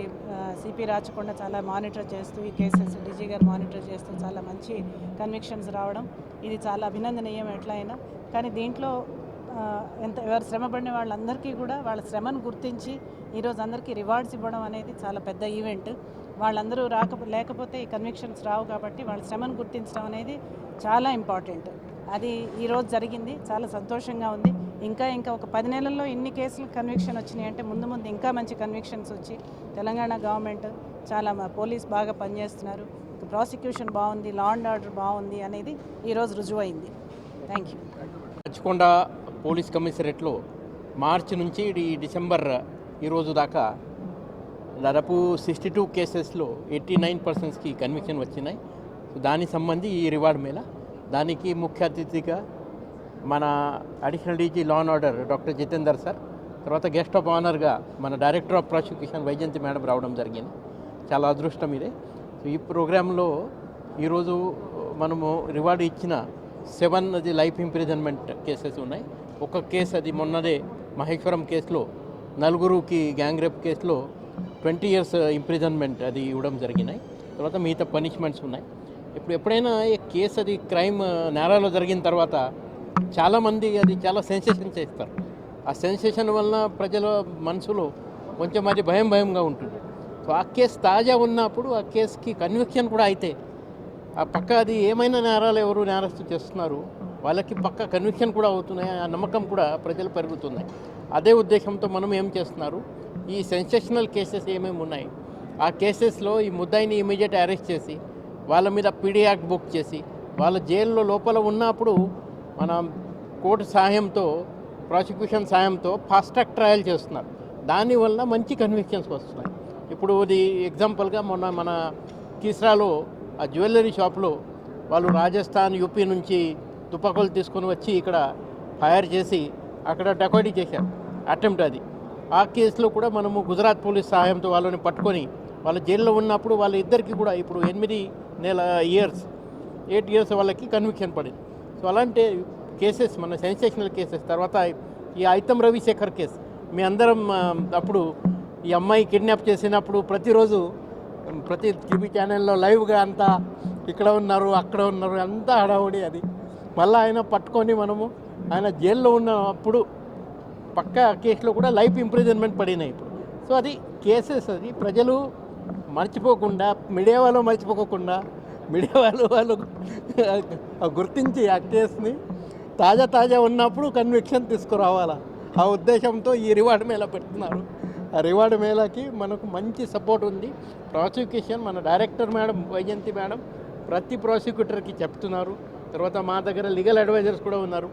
Speaker 10: సిపి రాచకొండ చాలా మానిటర్ చేస్తూ ఈ కేసెస్ డీజీ గారు మానిటర్ చేస్తూ చాలా మంచి కన్విక్షన్స్ రావడం ఇది చాలా అభినందనీయం ఎట్లా అయినా. కానీ దీంట్లో ఎవరు శ్రమపడిన వాళ్ళందరికీ కూడా వాళ్ళ శ్రమను గుర్తించి ఈరోజు అందరికీ రివార్డ్స్ ఇవ్వడం అనేది చాలా పెద్ద ఈవెంట్. వాళ్ళందరూ లేకపోతే ఈ కన్విక్షన్స్ రావు కాబట్టి వాళ్ళ శ్రమను గుర్తించడం అనేది చాలా ఇంపార్టెంట్. అది ఈరోజు జరిగింది, చాలా సంతోషంగా ఉంది. ఇంకా ఒక 10 నెలల్లో ఇన్ని కేసులు కన్విక్షన్ వచ్చినాయి అంటే ముందు ఇంకా మంచి కన్విక్షన్స్ వచ్చి తెలంగాణ గవర్నమెంట్ చాలా పోలీస్ బాగా పనిచేస్తున్నారు, ప్రాసిక్యూషన్ బాగుంది, లా అండ్ ఆర్డర్ బాగుంది అనేది ఈరోజు రుజువైంది. Thank you.
Speaker 4: రాచకొండ పోలీస్ కమిషనరేట్లో మార్చి నుంచి డిసెంబర్ ఈరోజు దాకా దాదాపు 62 కేసెస్లో 89%కి కన్విక్షన్ వచ్చినాయి. దానికి సంబంధించి ఈ రివార్డ్ మేళ, దానికి ముఖ్య అతిథిగా మన additional DG law and order doctor Jitender sir, తర్వాత గెస్ట్ ఆఫ్ ఆనర్గా మన director of prosecution Vyjayanthi madam రావడం జరిగింది. చాలా అదృష్టం ఇదే. ఈ ప్రోగ్రాంలో ఈరోజు మనము రివార్డు ఇచ్చిన 7 లైఫ్ ఇంప్రిజన్మెంట్ కేసెస్ ఉన్నాయి. ఒక కేసు అది మొన్నదే మహేశ్వరం కేసులో 4 గ్యాంగ్ రేప్ కేసులో 20 years ఇంప్రిజన్మెంట్ అది ఇవ్వడం జరిగినాయి. తర్వాత మిగతా పనిష్మెంట్స్ ఉన్నాయి. ఎప్పుడైనా ఈ కేసు అది క్రైమ్ నేరాలు జరిగిన తర్వాత చాలామంది అది చాలా సెన్సేషన్ చేస్తారు. ఆ సెన్సేషన్ వలన ప్రజల మనసులో కొంచెం అది భయంగా ఉంటుంది. సో ఆ కేసు తాజా ఉన్నప్పుడు ఆ కేసుకి కన్విక్షన్ కూడా అయితే ఆ పక్క అది ఏమైనా నేరాలు ఎవరు నేరస్తు చేస్తున్నారు వాళ్ళకి పక్క కన్విక్షన్ కూడా అవుతున్నాయి, ఆ నమ్మకం కూడా ప్రజలు పెరుగుతున్నాయి. అదే ఉద్దేశంతో మనం ఏం చేస్తున్నారు, ఈ సెన్సేషనల్ కేసెస్ ఏమేమి ఉన్నాయి ఆ కేసెస్లో ఈ ముద్దాయిని ఇమీడియట్ అరెస్ట్ చేసి వాళ్ళ మీద పీడీ యాక్ట్ బుక్ చేసి వాళ్ళ జైల్లో లోపల ఉన్నప్పుడు మన కోర్టు సహాయంతో ప్రాసిక్యూషన్ సాయంతో ఫాస్ట్ ట్రాక్ ట్రయల్ చేస్తున్నారు. దానివల్ల మంచి కన్విక్షన్స్ వస్తున్నాయి. ఇప్పుడు ఇది ఎగ్జాంపుల్గా మన కీసరాలో ఆ జ్యువెలరీ షాప్లో వాళ్ళు రాజస్థాన్ యూపీ నుంచి తుపాకులు తీసుకొని వచ్చి ఇక్కడ ఫైర్ చేసి అక్కడ డకాయిటీ చేశారు, అటెంప్ట్ అది. ఆ కేసులో కూడా మనము గుజరాత్ పోలీస్ సహాయంతో వాళ్ళని పట్టుకొని వాళ్ళ జైల్లో ఉన్నప్పుడు వాళ్ళ ఇద్దరికి కూడా ఇప్పుడు 8 years వాళ్ళకి కన్విక్షన్ పడింది. సో అలాంటి కేసెస్ మన సెన్సేషనల్ కేసెస్. తర్వాత ఈ ఐతం రవిశేఖర్ కేసు మీ అందరం అప్పుడు ఈ అమ్మాయి కిడ్నాప్ చేసినప్పుడు ప్రతిరోజు ప్రతి టీవీ ఛానల్లో లైవ్గా అంతా ఇక్కడ ఉన్నారు అక్కడ ఉన్నారు అంతా హడావుడి. అది మళ్ళీ ఆయన పట్టుకొని మనము ఆయన జైల్లో ఉన్నప్పుడు పక్క కేసులో కూడా లైఫ్ ఇంప్రిజన్మెంట్ పడినాయి ఇప్పుడు. సో అది కేసెస్ అది ప్రజలు మర్చిపోకుండా, మీడియా వాళ్ళు మర్చిపోకుండా, మీడియా వాళ్ళు గుర్తించి ఆ కేసుని తాజా ఉన్నప్పుడు కన్విక్షన్ తీసుకురావాలా, ఆ ఉద్దేశంతో ఈ రివార్డు మేళా పెడుతున్నారు. ఆ రివార్డు మేళాకి మనకు మంచి సపోర్ట్ ఉంది. ప్రాసిక్యూషన్ మన డైరెక్టర్ మేడం వైజయంతి మేడం ప్రతి ప్రాసిక్యూటర్కి చెప్తున్నారు. తర్వాత మా దగ్గర లీగల్ అడ్వైజర్స్ కూడా ఉన్నారు,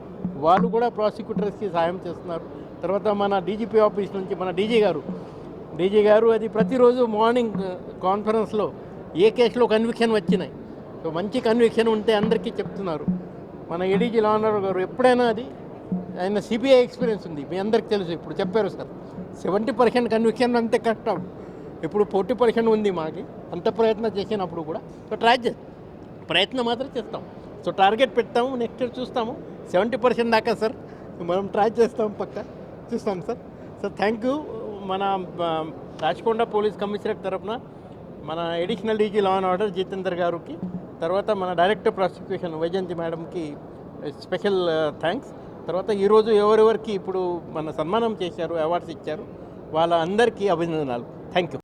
Speaker 4: వాళ్ళు కూడా ప్రాసిక్యూటర్స్కి సాయం చేస్తున్నారు. తర్వాత మన డీజీపీ ఆఫీస్ నుంచి మన డీజీ గారు అది ప్రతిరోజు మార్నింగ్ కాన్ఫరెన్స్లో ఏ కేసులో కన్విక్షన్ వచ్చినాయి, సో మంచి కన్విక్షన్ ఉంటే అందరికీ చెప్తున్నారు. మన ఏడీజీ లా అండ్ ఆర్డర్ గారు ఎప్పుడైనా అది ఆయన సిబిఐ ఎక్స్పీరియన్స్ ఉంది, మీ అందరికీ తెలుసు. ఇప్పుడు చెప్పారు సార్ 70% కన్విక్షన్ అంతే కష్టం, ఇప్పుడు 40% ఉంది మాకి. అంత ప్రయత్నం చేసినప్పుడు కూడా సో ప్రయత్నం మాత్రం చేస్తాం. సో టార్గెట్ పెట్టాము, నెక్స్ట్ ఇయర్ చూస్తాము 70% దాకా సార్ మనం ట్రై చేస్తాం, పక్క చూస్తాం సార్. So thank you. మన రాచకొండ పోలీస్ కమిషనరేట్ తరఫున మన additional DG law and order Jitender గారికి, తర్వాత మన డైరెక్టర్ ప్రాసిక్యూషన్ వైజయంతి మేడంకి స్పెషల్ థ్యాంక్స్. తర్వాత ఈరోజు ఎవరెవరికి ఇప్పుడు మన సన్మానం చేశారు, అవార్డ్స్ ఇచ్చారు, వాళ్ళ అందరికీ అభినందనాలు. Thank you.